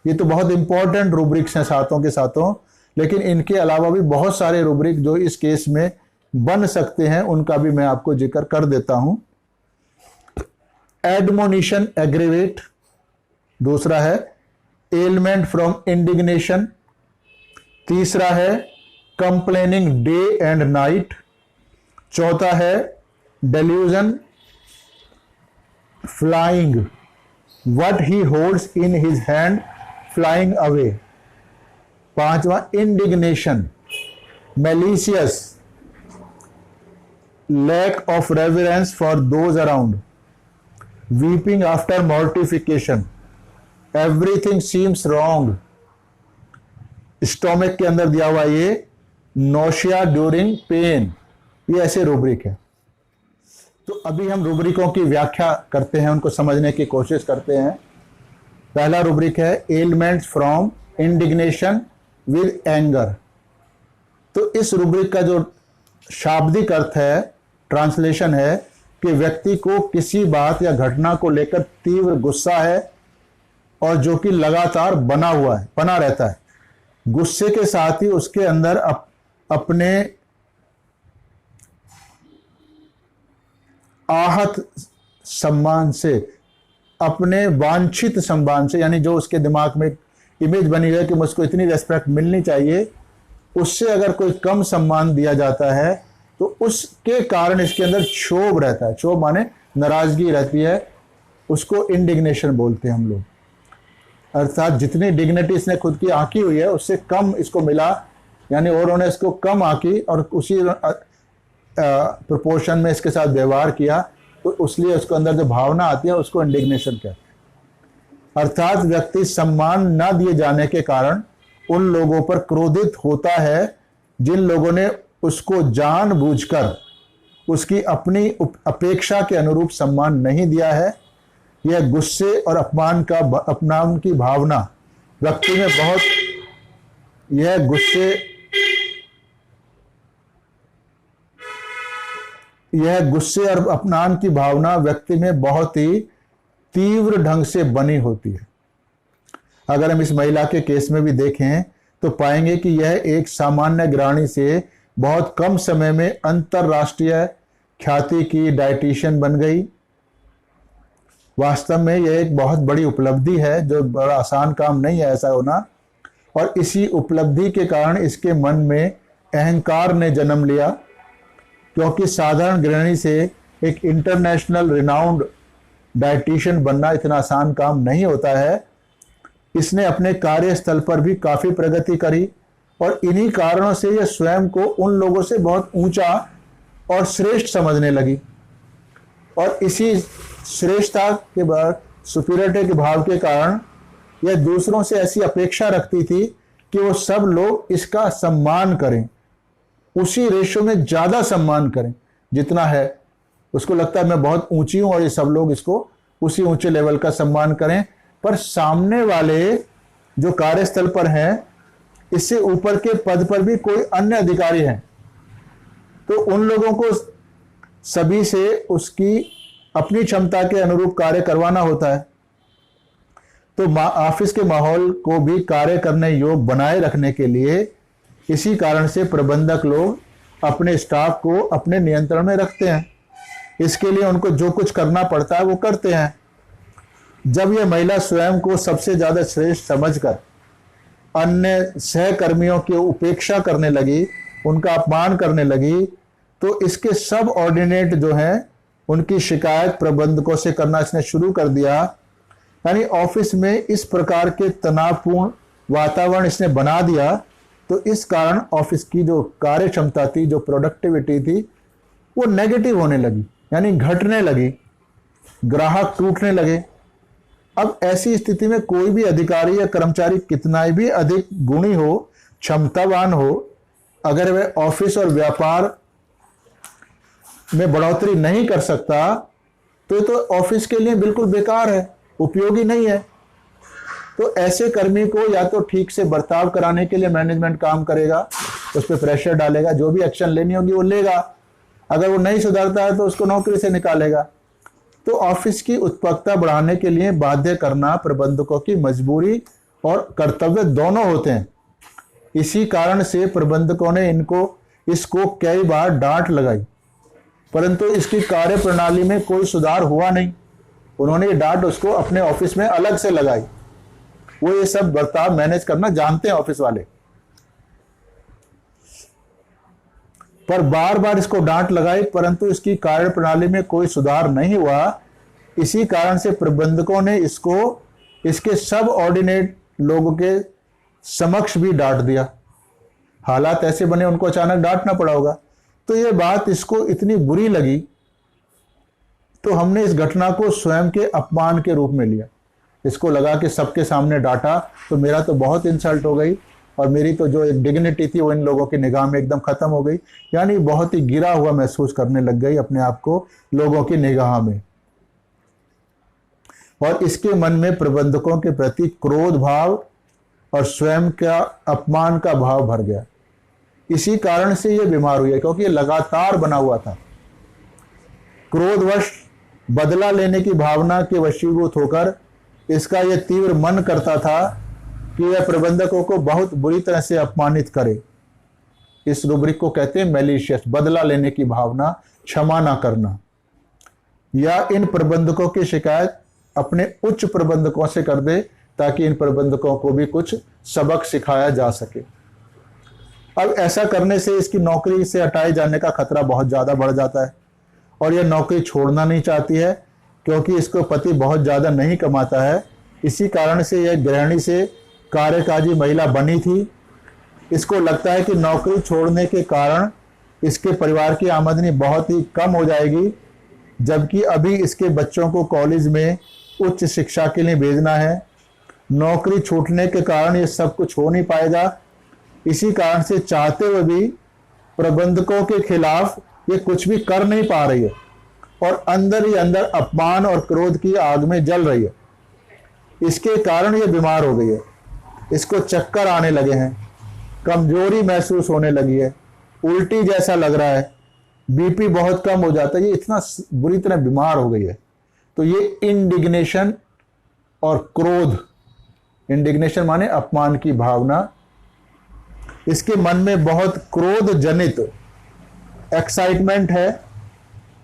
ये तो बहुत इंपॉर्टेंट रूब्रिक्स हैं सातों के सातों, लेकिन इनके अलावा भी बहुत सारे रूब्रिक जो इस केस में बन सकते हैं, उनका भी मैं आपको जिक्र कर देता हूं। एडमोनिशन एग्रीवेट दूसरा है, एलिमेंट फ्रॉम इंडिग्नेशन तीसरा है, कंप्लेनिंग डे एंड नाइट चौथा है, delusion, flying, what he holds in his hand flying away पांचवा, indignation, malicious, lack of reverence for those around, weeping after mortification, everything seems wrong, stomach के अंदर दिया हुआ ये नोशिया ड्यूरिंग पेन। ये ऐसे रूब्रिक है। तो अभी हम रूब्रिकों की व्याख्या करते हैं, उनको समझने की कोशिश करते हैं। पहला रूब्रिक है elements from indignation with anger. तो इस रूब्रिक का जो शाब्दिक अर्थ है, ट्रांसलेशन है कि व्यक्ति को किसी बात या घटना को लेकर तीव्र गुस्सा है और जो कि लगातार बना हुआ है, बना रहता है। गुस्से के साथ ही उसके अंदर अपने आहत सम्मान से, अपने वांछित सम्मान से, यानी जो उसके दिमाग में इमेज बनी है कि मुझको इतनी रेस्पेक्ट मिलनी चाहिए, उससे अगर कोई कम सम्मान दिया जाता है तो उसके कारण इसके अंदर क्षोभ रहता है। क्षोभ माने नाराजगी रहती है, उसको इंडिग्नेशन बोलते हैं हम लोग। अर्थात जितनी डिग्निटी इसने खुद की आंकी हुई है उससे कम इसको मिला, यानी औरों ने इसको कम आंकी और उसी प्रोपोर्शन में इसके साथ व्यवहार किया, तो उसलिए उसके अंदर जो भावना आती है उसको इंडिग्नेशन कहते हैं। अर्थात व्यक्ति सम्मान न दिए जाने के कारण उन लोगों पर क्रोधित होता है जिन लोगों ने उसको जानबूझकर उसकी अपनी अपेक्षा के अनुरूप सम्मान नहीं दिया है। यह गुस्से और अपमान की भावना व्यक्ति में बहुत, यह गुस्से और अपमान की भावना व्यक्ति में बहुत ही तीव्र ढंग से बनी होती है। अगर हम इस महिला के केस में भी देखें तो पाएंगे कि यह एक सामान्य गृहिणी से बहुत कम समय में अंतरराष्ट्रीय ख्याति की डायटीशियन बन गई। वास्तव में यह एक बहुत बड़ी उपलब्धि है, जो बड़ा आसान काम नहीं है ऐसा होना। और इसी उपलब्धि के कारण इसके मन में अहंकार ने जन्म लिया, क्योंकि साधारण गृहिणी से एक इंटरनेशनल रिनाउंड डायटीशियन बनना इतना आसान काम नहीं होता है। इसने अपने कार्यस्थल पर भी काफ़ी प्रगति करी और इन्हीं कारणों से यह स्वयं को उन लोगों से बहुत ऊंचा और श्रेष्ठ समझने लगी। और इसी श्रेष्ठता के बाद, सुपीरियरिटी के भाव के कारण यह दूसरों से ऐसी अपेक्षा रखती थी कि वो सब लोग इसका सम्मान करें, उसी रेशो में ज़्यादा सम्मान करें जितना है। उसको लगता है मैं बहुत ऊंची हूं और ये सब लोग इसको उसी ऊंचे लेवल का सम्मान करें। पर सामने वाले जो कार्यस्थल पर हैं, इससे ऊपर के पद पर भी कोई अन्य अधिकारी हैं, तो उन लोगों को सभी से उसकी अपनी क्षमता के अनुरूप कार्य करवाना होता है। तो ऑफिस के माहौल को भी कार्य करने योग्य बनाए रखने के लिए इसी कारण से प्रबंधक लोग अपने स्टाफ को अपने नियंत्रण में रखते हैं। इसके लिए उनको जो कुछ करना पड़ता है वो करते हैं। जब यह महिला स्वयं को सबसे ज़्यादा श्रेष्ठ समझकर अन्य सहकर्मियों की उपेक्षा करने लगी, उनका अपमान करने लगी, तो इसके सब ऑर्डिनेट जो हैं उनकी शिकायत प्रबंधकों से करना इसने शुरू कर दिया। यानी ऑफिस में इस प्रकार के तनावपूर्ण वातावरण इसने बना दिया, तो इस कारण ऑफिस की जो कार्य क्षमता थी, जो प्रोडक्टिविटी थी, वो नेगेटिव होने लगी, यानी घटने लगी, ग्राहक टूटने लगे। अब ऐसी स्थिति में कोई भी अधिकारी या कर्मचारी कितना भी अधिक गुणी हो, क्षमतावान हो, अगर वह ऑफिस और व्यापार में बढ़ोतरी नहीं कर सकता, तो ऑफिस के लिए बिल्कुल बेकार है, उपयोगी नहीं है। तो ऐसे कर्मी को या तो ठीक से बर्ताव कराने के लिए मैनेजमेंट काम करेगा, उस पर प्रेशर डालेगा, जो भी एक्शन लेनी होगी वो लेगा। अगर वो नहीं सुधरता है तो उसको नौकरी से निकालेगा। तो ऑफिस की उत्पादकता बढ़ाने के लिए बाध्य करना प्रबंधकों की मजबूरी और कर्तव्य दोनों होते हैं। इसी कारण से प्रबंधकों ने इसको कई बार डांट लगाई, परंतु इसकी कार्य प्रणाली में कोई सुधार हुआ नहीं। उन्होंने ये डांट उसको अपने ऑफिस में अलग से लगाई। वो ये सब बर्ताव मैनेज करना जानते हैं ऑफिस वाले, पर बार बार इसको डांट लगाई, परंतु इसकी कार्य प्रणाली में कोई सुधार नहीं हुआ। इसी कारण से प्रबंधकों ने इसको इसके सब ऑर्डिनेट लोगों के समक्ष भी डांट दिया। हालात ऐसे बने उनको अचानक डांटना पड़ा होगा। तो ये बात इसको इतनी बुरी लगी, तो हमने इस घटना को स्वयं के अपमान के रूप में लिया। इसको लगा कि सबके सामने डांटा तो मेरा तो बहुत इंसल्ट हो गई, और मेरी तो जो एक डिग्निटी थी वो इन लोगों की निगाह में एकदम खत्म हो गई। यानी बहुत ही गिरा हुआ महसूस करने लग गई अपने आप को लोगों की निगाह में, और इसके मन में प्रबंधकों के प्रति क्रोध भाव और स्वयं का अपमान का भाव भर गया। इसी कारण से ये बीमार हुई है, क्योंकि ये लगातार बना हुआ था। क्रोधवश बदला लेने की भावना के वशीभूत होकर इसका यह तीव्र मन करता था कि यह प्रबंधकों को बहुत बुरी तरह से अपमानित करे। इस रुब्रिक को कहते हैं मैलिशियस, बदला लेने की भावना, क्षमा ना करना, या इन प्रबंधकों की शिकायत अपने उच्च प्रबंधकों से कर दे ताकि इन प्रबंधकों को भी कुछ सबक सिखाया जा सके। अब ऐसा करने से इसकी नौकरी से हटाए जाने का खतरा बहुत ज़्यादा बढ़ जाता है, और यह नौकरी छोड़ना नहीं चाहती है, क्योंकि इसको पति बहुत ज़्यादा नहीं कमाता है। इसी कारण से यह गृहिणी से कार्यकाजी महिला बनी थी। इसको लगता है कि नौकरी छोड़ने के कारण इसके परिवार की आमदनी बहुत ही कम हो जाएगी, जबकि अभी इसके बच्चों को कॉलेज में उच्च शिक्षा के लिए भेजना है। नौकरी छूटने के कारण ये सब कुछ हो नहीं पाएगा। इसी कारण से चाहते हुए भी प्रबंधकों के खिलाफ ये कुछ भी कर नहीं पा रही है, और अंदर ही अंदर अपमान और क्रोध की आग में जल रही है। इसके कारण ये बीमार हो गई है। इसको चक्कर आने लगे हैं, कमजोरी महसूस होने लगी है, उल्टी जैसा लग रहा है, बीपी बहुत कम हो जाता है। ये इतना बुरी तरह बीमार हो गई है। तो ये इंडिग्नेशन और क्रोध, इंडिग्नेशन माने अपमान की भावना, इसके मन में बहुत क्रोध जनित एक्साइटमेंट है,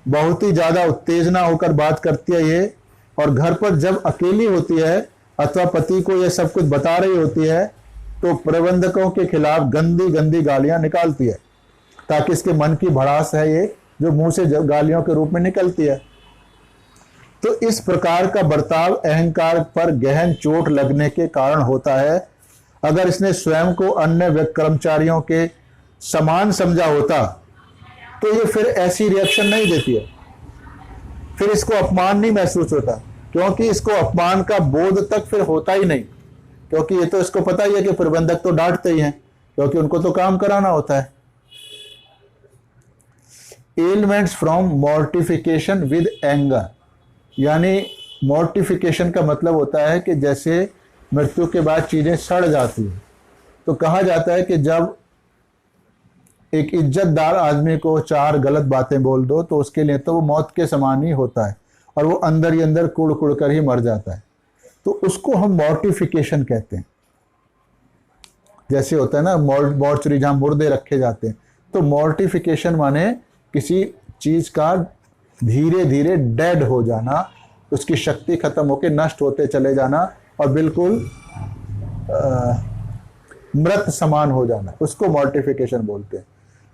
बहुत ही ज्यादा उत्तेजना होकर बात करती है ये। और घर पर जब अकेली होती है अथवा पति को ये सब कुछ बता रही होती है, तो प्रबंधकों के खिलाफ गंदी गंदी गालियां निकालती है, ताकि इसके मन की भड़ास है ये जो मुंह से गालियों के रूप में निकलती है। तो इस प्रकार का बर्ताव अहंकार पर गहन चोट लगने के कारण होता है। अगर इसने स्वयं को अन्य कर्मचारियों के समान समझा होता तो ये फिर ऐसी रिएक्शन नहीं देती है, फिर इसको अपमान नहीं महसूस होता, क्योंकि इसको अपमान का बोध तक फिर होता ही नहीं, क्योंकि ये तो इसको पता ही है कि प्रबंधक तो डांटते ही हैं, क्योंकि उनको तो काम कराना होता है। Elements from mortification with anger, यानी मॉर्टिफिकेशन का मतलब होता है कि जैसे मृत्यु के बाद चीजें सड़ जाती हैं, तो कहा जाता है कि जब एक इज्जतदार आदमी को 4 गलत बातें बोल दो तो उसके लिए तो वो मौत के समान ही होता है, और वो अंदर ही अंदर कुड़ कुड़ कर ही मर जाता है। तो उसको हम मॉर्टिफिकेशन कहते हैं। जैसे होता है ना मॉर्चरी जहाँ मुर्दे रखे जाते हैं, तो मॉर्टिफिकेशन माने किसी चीज का धीरे धीरे डेड हो जाना, उसकी शक्ति खत्म होकर नष्ट होते चले जाना, और बिल्कुल मृत समान हो जाना, उसको मॉर्टिफिकेशन बोलते हैं।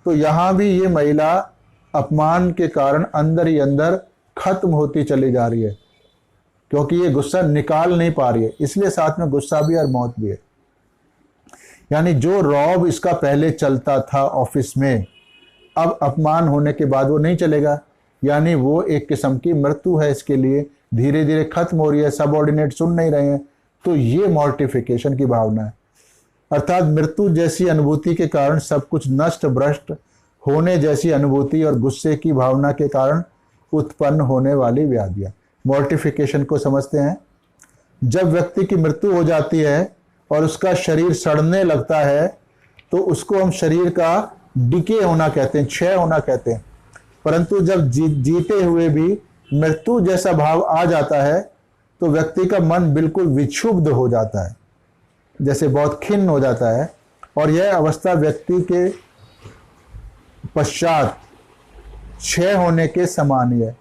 तो यहाँ भी ये महिला अपमान के कारण अंदर ही अंदर खत्म होती चली जा रही है, क्योंकि ये गुस्सा निकाल नहीं पा रही है, इसलिए साथ में गुस्सा भी और मौत भी है। यानी जो रौब इसका पहले चलता था ऑफिस में, अब अपमान होने के बाद वो नहीं चलेगा, यानी वो एक किस्म की मृत्यु है इसके लिए, धीरे धीरे खत्म हो रही है, सबऑर्डिनेट सुन नहीं रहे हैं। तो ये मॉर्टिफिकेशन की भावना है, अर्थात मृत्यु जैसी अनुभूति के कारण सब कुछ नष्ट भ्रष्ट होने जैसी अनुभूति और गुस्से की भावना के कारण उत्पन्न होने वाली व्याधियां। मॉर्टिफिकेशन को समझते हैं। जब व्यक्ति की मृत्यु हो जाती है और उसका शरीर सड़ने लगता है तो उसको हम शरीर का डिके होना कहते हैं, क्षय होना कहते हैं। परंतु जब जीते हुए भी मृत्यु जैसा भाव आ जाता है तो व्यक्ति का मन बिल्कुल विक्षुब्ध हो जाता है, जैसे बहुत खिन्न हो जाता है, और यह अवस्था व्यक्ति के पश्चात क्षय होने के समान ही है।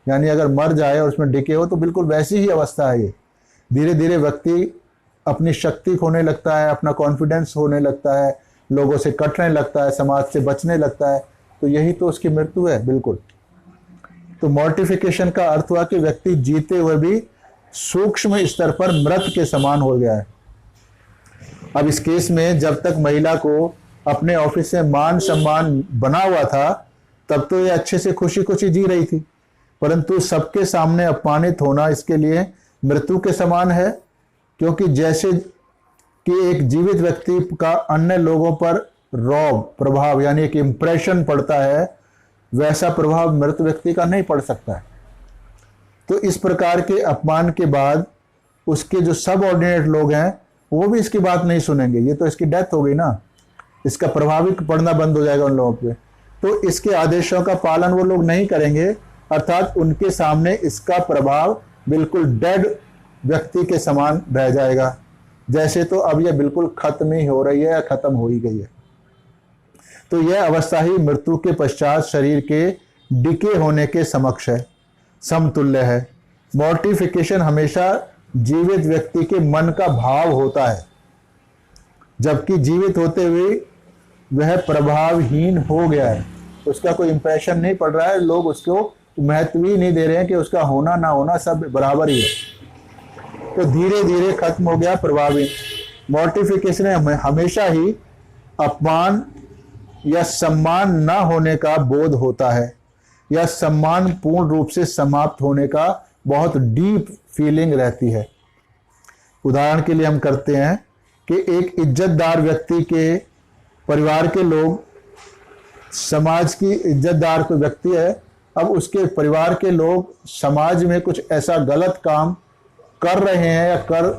यानी अगर मर जाए और उसमें डिके हो तो बिल्कुल वैसी ही अवस्था है ये। धीरे धीरे व्यक्ति अपनी शक्ति खोने लगता है, अपना कॉन्फिडेंस होने लगता है, लोगों से कटने लगता है, समाज से बचने लगता है। तो यही तो उसकी मृत्यु है बिल्कुल। तो मॉर्टिफिकेशन का अर्थ हुआ कि व्यक्ति जीते हुए भी सूक्ष्म स्तर पर मृत के समान हो गया है। अब इस केस में जब तक महिला को अपने ऑफिस में मान सम्मान बना हुआ था तब तो ये अच्छे से खुशी खुशी जी रही थी, परंतु सबके सामने अपमानित होना इसके लिए मृत्यु के समान है। क्योंकि जैसे कि एक जीवित व्यक्ति का अन्य लोगों पर रौब प्रभाव यानी एक इम्प्रेशन पड़ता है, वैसा प्रभाव मृत व्यक्ति का नहीं पड़ सकता है। तो इस प्रकार के अपमान के बाद उसके जो सबऑर्डिनेट लोग हैं वो भी इसकी बात नहीं सुनेंगे। ये तो इसकी डेथ हो गई ना, इसका प्रभाव ही पड़ना बंद हो जाएगा उन लोगों पे। तो इसके आदेशों का पालन वो लोग नहीं करेंगे, अर्थात उनके सामने इसका प्रभाव बिल्कुल डेड व्यक्ति के समान रह जाएगा, जैसे तो अब यह बिल्कुल खत्म ही हो रही है या खत्म हो ही गई है। तो यह अवस्था ही मृत्यु के पश्चात शरीर के डिके होने के समक्ष है, समतुल्य है। मॉर्टिफिकेशन हमेशा जीवित व्यक्ति के मन का भाव होता है, जबकि जीवित होते हुए वह प्रभावहीन हो गया है, उसका कोई इंप्रेशन नहीं पड़ रहा है, लोग उसको महत्व ही नहीं दे रहे हैं कि उसका होना ना होना सब बराबर ही है। तो धीरे धीरे खत्म हो गया प्रभावहीन। मॉर्टिफिकेशन में हमेशा ही अपमान या सम्मान न होने का बोध होता है, या सम्मान पूर्ण रूप से समाप्त होने का बहुत डीप फीलिंग रहती है। उदाहरण के लिए हम करते हैं कि एक इज्जतदार व्यक्ति के परिवार के लोग, समाज की इज्जतदार कोई व्यक्ति है, अब उसके परिवार के लोग समाज में कुछ ऐसा गलत काम कर रहे हैं या कर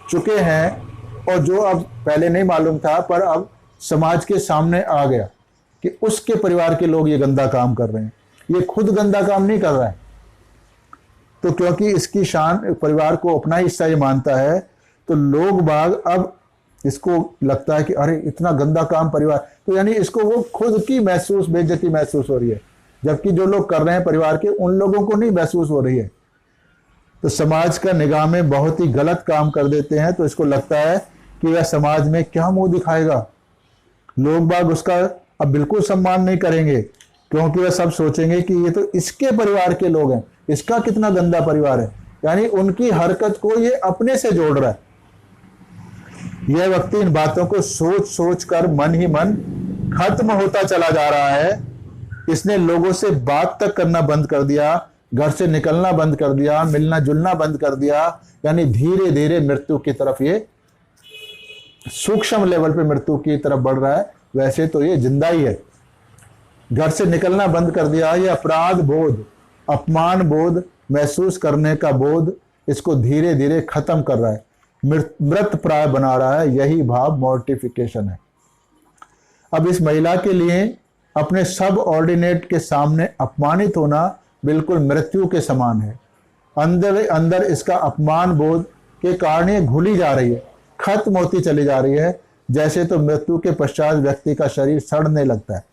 चुके हैं, और जो अब पहले नहीं मालूम था पर अब समाज के सामने आ गया कि उसके परिवार के लोग ये गंदा काम कर रहे हैं। ये खुद गंदा काम नहीं कर रहा है, तो क्योंकि इसकी शान परिवार को अपना हिस्सा ये मानता है, तो लोग बाग अब इसको लगता है कि अरे इतना गंदा काम परिवार, तो यानी इसको वो खुद की महसूस बेइज्जती महसूस हो रही है, जबकि जो लोग कर रहे हैं परिवार के उन लोगों को नहीं महसूस हो रही है। तो समाज का निगाह में बहुत ही गलत काम कर देते हैं, तो इसको लगता है कि वह समाज में क्या मुंह दिखाएगा। लोग बाग उसका अब बिल्कुल सम्मान नहीं करेंगे, क्योंकि वह सब सोचेंगे कि ये तो इसके परिवार के लोग हैं, इसका कितना गंदा परिवार है, यानी उनकी हरकत को ये अपने से जोड़ रहा है। यह व्यक्ति इन बातों को सोच सोच कर मन ही मन खत्म होता चला जा रहा है। इसने लोगों से बात तक करना बंद कर दिया, घर से निकलना बंद कर दिया, मिलना जुलना बंद कर दिया, यानी धीरे धीरे मृत्यु की तरफ, ये सूक्ष्म लेवल पे मृत्यु की तरफ बढ़ रहा है। वैसे तो ये जिंदा ही है। घर से निकलना बंद कर दिया, ये अपराध बोध, अपमान बोध महसूस करने का बोध इसको धीरे धीरे खत्म कर रहा है, मृत प्राय बना रहा है। यही भाव मॉर्टिफिकेशन है। अब इस महिला के लिए अपने सब ऑर्डिनेट के सामने अपमानित होना बिल्कुल मृत्यु के समान है। अंदर अंदर इसका अपमान बोध के कारण ये घुली जा रही है, खत्म होती चली जा रही है, जैसे तो मृत्यु के पश्चात व्यक्ति का शरीर सड़ने लगता है।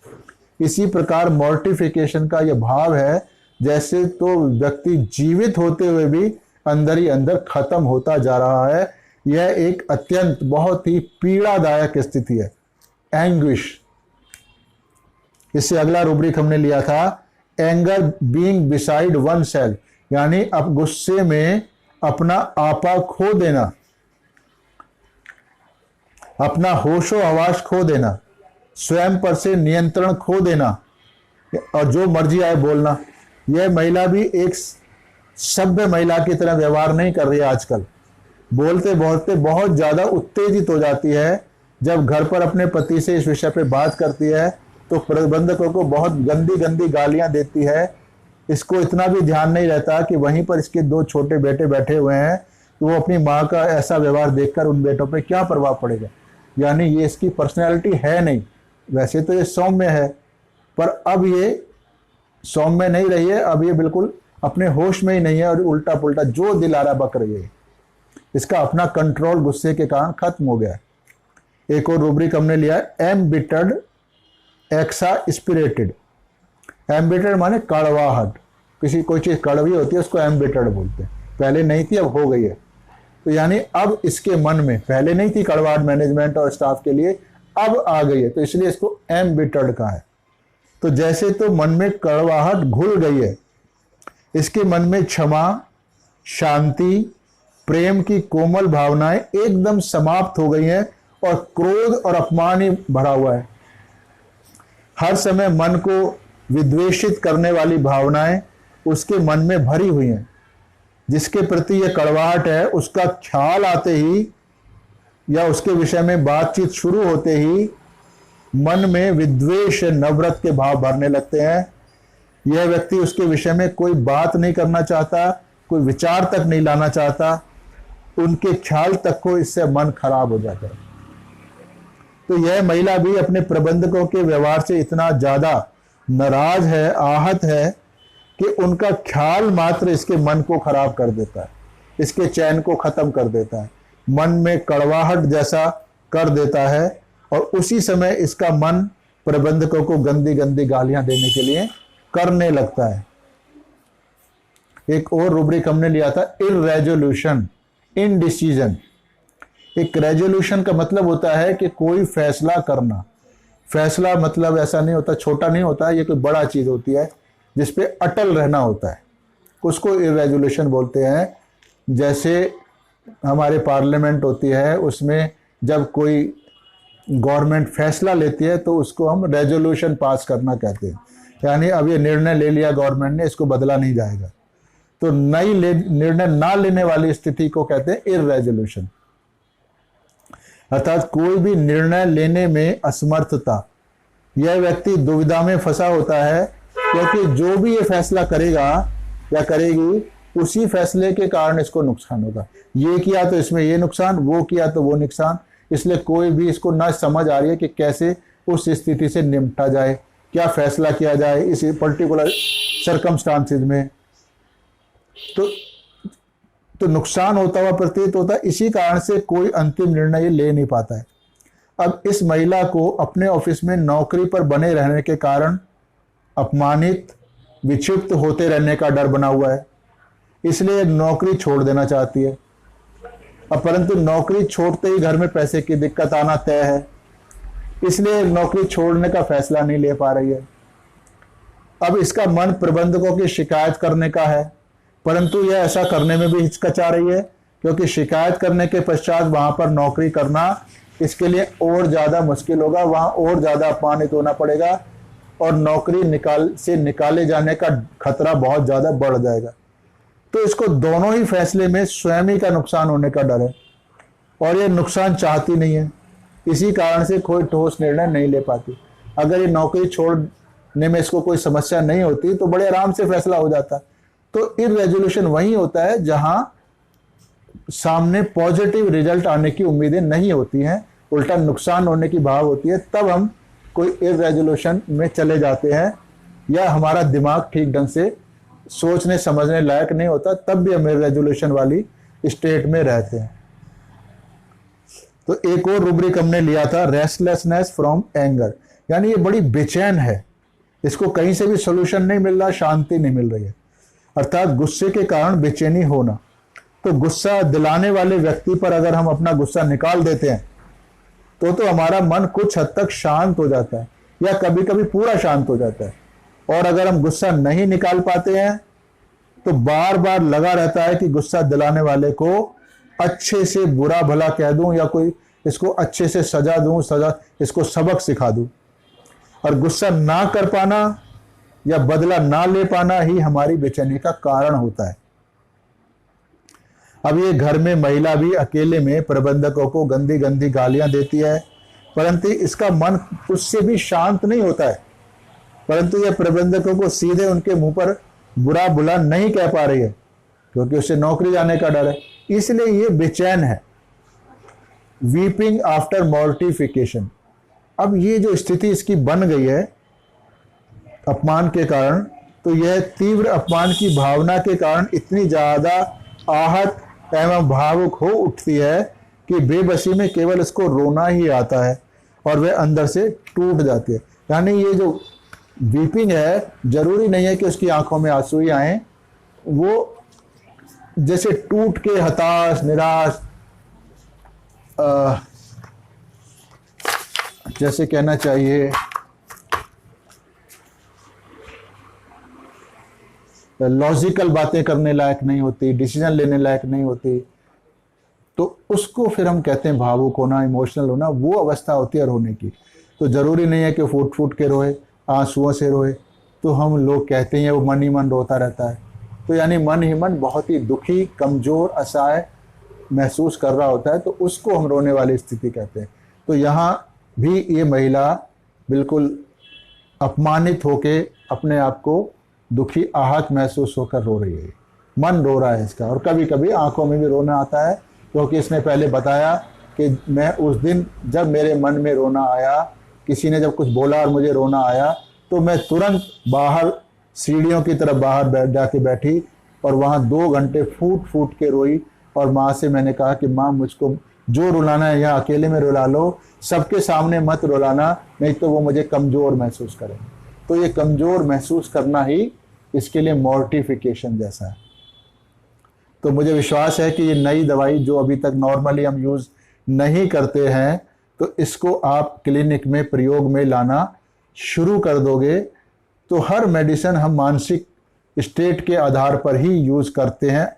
इसी प्रकार मॉर्टिफिकेशन का यह भाव है, जैसे तो व्यक्ति जीवित होते हुए भी अंदर ही अंदर खत्म होता जा रहा है, यह एक अत्यंत बहुत ही पीड़ादायक स्थिति है, एंग्विश। इससे अगला रूब्रिक हमने लिया था anger being beside one self, यानी अब गुस्से में अपना आपा खो देना, अपना होशो हवास खो देना, स्वयं पर से नियंत्रण खो देना और जो मर्जी आए बोलना। यह महिला भी एक सभ्य महिला की तरह व्यवहार नहीं कर रही है आजकल। बोलते बोलते बहुत ज्यादा उत्तेजित हो जाती है। जब घर पर अपने पति से इस विषय पे बात करती है तो प्रबंधकों को बहुत गंदी गंदी गालियां देती है। इसको इतना भी ध्यान नहीं रहता कि वहीं पर इसके 2 छोटे बेटे बैठे हुए हैं, तो वो अपनी माँ का ऐसा व्यवहार देखकर उन बेटों पे क्या प्रभाव पड़ेगा। यानी ये इसकी पर्सनैलिटी है नहीं। वैसे तो ये सौम्य है, पर अब ये सौम्य नहीं रही है, अब ये बिल्कुल अपने होश में ही नहीं है और उल्टा पुल्टा जो दिल आ रहा बक रही है। इसका अपना कंट्रोल गुस्से के कारण खत्म हो गया। एक और रूब्रिक हमने लिया एम्बिटर्ड एक्सास्पिरेटेड। एम्बिटर्ड माने कड़वाहट, कोई चीज कड़वी होती है उसको एम्बिटर्ड बोलते हैं। पहले नहीं थी, अब हो गई है। तो यानी अब इसके मन में, पहले नहीं थी कड़वाहट मैनेजमेंट और स्टाफ के लिए, अब आ गई है, तो इसलिए इसको एम्बिटर्ड कहा है। तो जैसे तो मन में कड़वाहट घुल गई है, इसके मन में क्षमा, शांति, प्रेम की कोमल भावनाएं एकदम समाप्त हो गई हैं और क्रोध और अपमान ही भरा हुआ है। हर समय मन को विद्वेषित करने वाली भावनाएं उसके मन में भरी हुई हैं। जिसके प्रति यह कड़वाहट है, उसका ख्याल आते ही या उसके विषय में बातचीत शुरू होते ही मन में विद्वेष, नफरत के भाव भरने लगते हैं। यह व्यक्ति उसके विषय में कोई बात नहीं करना चाहता, कोई विचार तक नहीं लाना चाहता, उनके ख्याल तक को इससे मन खराब हो जाता है। तो यह महिला भी अपने प्रबंधकों के व्यवहार से इतना ज्यादा नाराज है, आहत है कि उनका ख्याल मात्र इसके मन को खराब कर देता है, इसके चैन को खत्म कर देता है, मन में कड़वाहट जैसा कर देता है और उसी समय इसका मन प्रबंधकों को गंदी गंदी गालियां देने के लिए करने लगता है। एक और रूब्रिक हमने लिया था इररेजोल्यूशन, इनडिसीजन। एक रेजोल्यूशन का मतलब होता है कि कोई फैसला करना। फैसला मतलब ऐसा नहीं होता, छोटा नहीं होता है, ये कोई बड़ा चीज होती है जिसपे अटल रहना होता है, उसको इररेजोल्यूशन बोलते हैं। जैसे हमारे पार्लियामेंट होती है, उसमें जब कोई गवर्नमेंट फैसला लेती है तो उसको हम रेजोल्यूशन पास करना कहते हैं। यानी अब ये निर्णय ले लिया गवर्नमेंट ने, इसको बदला नहीं जाएगा। तो नई निर्णय ना लेने वाली स्थिति को कहते हैं इररेजोल्यूशन, अर्थात कोई भी निर्णय लेने में असमर्थता। यह व्यक्ति दुविधा में फंसा होता है क्योंकि जो भी ये फैसला करेगा या करेगी, उसी फैसले के कारण इसको नुकसान होगा। ये किया तो इसमें ये नुकसान, वो किया तो वो नुकसान। इसलिए कोई भी इसको ना समझ आ रही है कि कैसे उस स्थिति से निपटा जाए, क्या फैसला किया जाए इस पर्टिकुलर सर्कमस्टांसेस में। तो नुकसान होता हुआ प्रतीत होता है। इसी कारण से कोई अंतिम निर्णय ले नहीं पाता है। अब इस महिला को अपने ऑफिस में नौकरी पर बने रहने के कारण अपमानित, विक्षिप्त होते रहने का डर बना हुआ है, इसलिए नौकरी छोड़ देना चाहती है। अब परंतु नौकरी छोड़ते ही घर में पैसे की दिक्कत आना तय है, इसलिए नौकरी छोड़ने का फैसला नहीं ले पा रही है। अब इसका मन प्रबंधकों की शिकायत करने का है, परंतु यह ऐसा करने में भी हिचकिचा रही है क्योंकि शिकायत करने के पश्चात वहां पर नौकरी करना इसके लिए और ज्यादा मुश्किल होगा, वहां और ज्यादा अपमानित होना पड़ेगा और नौकरी निकाले जाने का खतरा बहुत ज्यादा बढ़ जाएगा। तो इसको दोनों ही फैसले में स्वयं ही का नुकसान होने का डर है और ये नुकसान चाहती नहीं है। इसी कारण से कोई ठोस निर्णय नहीं ले पाती। अगर ये नौकरी छोड़ने में इसको कोई समस्या नहीं होती तो बड़े आराम से फैसला हो जाता। तो इररेजोल्यूशन वही होता है जहां सामने पॉजिटिव रिजल्ट आने की उम्मीदें नहीं होती हैं, उल्टा नुकसान होने की भाव होती है, तब हम कोई इररेजोल्यूशन में चले जाते हैं या हमारा दिमाग ठीक ढंग से सोचने समझने लायक नहीं होता, तब भी हम इररेजोल्यूशन वाली स्टेट में रहते हैं। तो एक और रूब्रिक हमने लिया था रेस्टलेसनेस फ्रॉम एंगर, यानी ये बड़ी बेचैन है, इसको कहीं से भी सोल्यूशन नहीं मिल रहा, शांति नहीं मिल रही है, अर्थात गुस्से के कारण बेचैनी होना। तो गुस्सा दिलाने वाले व्यक्ति पर अगर हम अपना गुस्सा निकाल देते हैं तो हमारा मन कुछ हद तक शांत हो जाता है, या कभी कभी पूरा शांत हो जाता है। और अगर हम गुस्सा नहीं निकाल पाते हैं तो बार बार लगा रहता है कि गुस्सा दिलाने वाले को अच्छे से बुरा भला कह दूं, या कोई इसको अच्छे से सजा दूं, इसको सबक सिखा दूं। और गुस्सा ना कर पाना या बदला ना ले पाना ही हमारी बेचैनी का कारण होता है। अब ये घर में महिला भी अकेले में प्रबंधकों को गंदी गंदी गालियां देती है, परंतु इसका मन उससे भी शांत नहीं होता है, परंतु यह प्रबंधकों को सीधे उनके मुंह पर बुरा भला नहीं कह पा रही है, क्योंकि उसे नौकरी जाने का डर है, इसलिए ये बेचैन है। वीपिंग आफ्टर मॉर्टिफिकेशन, अब ये जो स्थिति इसकी बन गई है अपमान के कारण, तो यह तीव्र अपमान की भावना के कारण इतनी ज्यादा आहत एवं भावुक हो उठती है कि बेबसी में केवल इसको रोना ही आता है और वह अंदर से टूट जाती है। यानी ये जो वीपिंग है, जरूरी नहीं है कि उसकी आंखों में आंसू ही आए, वो जैसे टूट के हताश निराश, जैसे कहना चाहिए लॉजिकल बातें करने लायक नहीं होती, डिसीजन लेने लायक नहीं होती, तो उसको फिर हम कहते हैं भावुक होना, इमोशनल होना। वो अवस्था होती है रोने की। तो जरूरी नहीं है कि फूट फूट के रोए, आंसुओं से रोए, तो हम लोग कहते हैं वो मन ही मन रोता रहता है। तो यानी मन ही मन बहुत ही दुखी, कमजोर, असहाय महसूस कर रहा होता है, तो उसको हम रोने वाली स्थिति कहते हैं। तो यहाँ भी ये महिला बिल्कुल अपमानित होके अपने आप को दुखी, आहत महसूस होकर रो रही है। मन रो रहा है इसका, और कभी कभी आंखों में भी रोना आता है, क्योंकि इसने पहले बताया कि मैं उस दिन जब मेरे मन में रोना आया, किसी ने जब कुछ बोला और मुझे रोना आया, तो मैं तुरंत बाहर सीढ़ियों की तरफ बाहर जाके बैठी और वहाँ 2 घंटे फूट फूट के रोई। और माँ से मैंने कहा कि माँ, मुझको जो रुलाना है यहाँ अकेले में रुला लो, सबके सामने मत रुलाना, नहीं तो वो मुझे कमज़ोर महसूस करें। तो ये कमज़ोर महसूस करना ही इसके लिए मॉर्टिफिकेशन जैसा है। तो मुझे विश्वास है कि ये नई दवाई जो अभी तक नॉर्मली हम यूज़ नहीं करते हैं, तो इसको आप क्लिनिक में प्रयोग में लाना शुरू कर दोगे, तो हर मेडिसिन हम मानसिक स्टेट के आधार पर ही यूज़ करते हैं।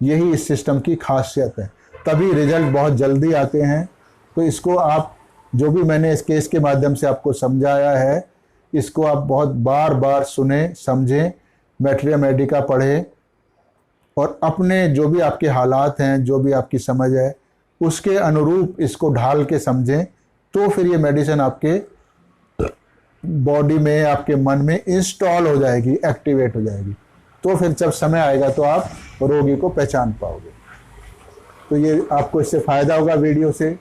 यही इस सिस्टम की खासियत है, तभी रिजल्ट बहुत जल्दी आते हैं। तो इसको आप, जो भी मैंने इस केस के माध्यम से आपको समझाया है, इसको आप बहुत बार बार सुने, समझें, मैटेरिया मेडिका पढ़ें, और अपने जो भी आपके हालात हैं, जो भी आपकी समझ है, उसके अनुरूप इसको ढाल के समझें। तो फिर ये मेडिसिन आपके बॉडी में, आपके मन में इंस्टॉल हो जाएगी, एक्टिवेट हो जाएगी। तो फिर जब समय आएगा तो आप रोगी को पहचान पाओगे। तो ये आपको इससे फ़ायदा होगा वीडियो से,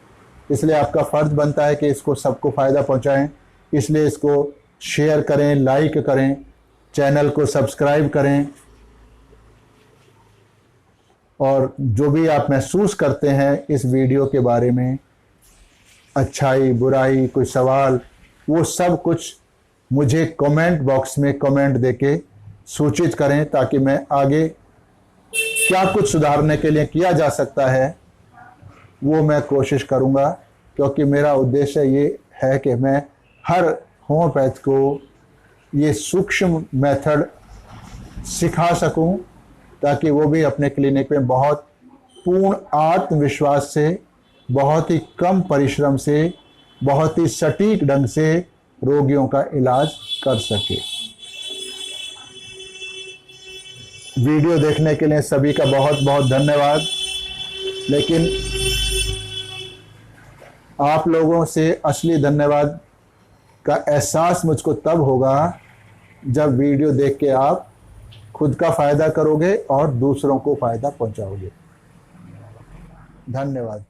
इसलिए आपका फ़र्ज़ बनता है कि इसको सबको फ़ायदा पहुंचाएं। इसलिए इसको शेयर करें, लाइक करें, चैनल को सब्सक्राइब करें, और जो भी आप महसूस करते हैं इस वीडियो के बारे में, अच्छाई बुराई, कोई सवाल, वो सब कुछ मुझे कमेंट बॉक्स में कमेंट देके सूचित करें, ताकि मैं आगे क्या कुछ सुधारने के लिए किया जा सकता है वो मैं कोशिश करूँगा। क्योंकि मेरा उद्देश्य ये है कि मैं हर होम्योपैथ को ये सूक्ष्म मेथड सिखा सकूं, ताकि वो भी अपने क्लिनिक में बहुत पूर्ण आत्मविश्वास से, बहुत ही कम परिश्रम से, बहुत ही सटीक ढंग से रोगियों का इलाज कर सके। वीडियो देखने के लिए सभी का बहुत बहुत धन्यवाद। लेकिन आप लोगों से असली धन्यवाद का एहसास मुझको तब होगा जब वीडियो देख के आप खुद का फ़ायदा करोगे और दूसरों को फ़ायदा पहुंचाओगे। धन्यवाद।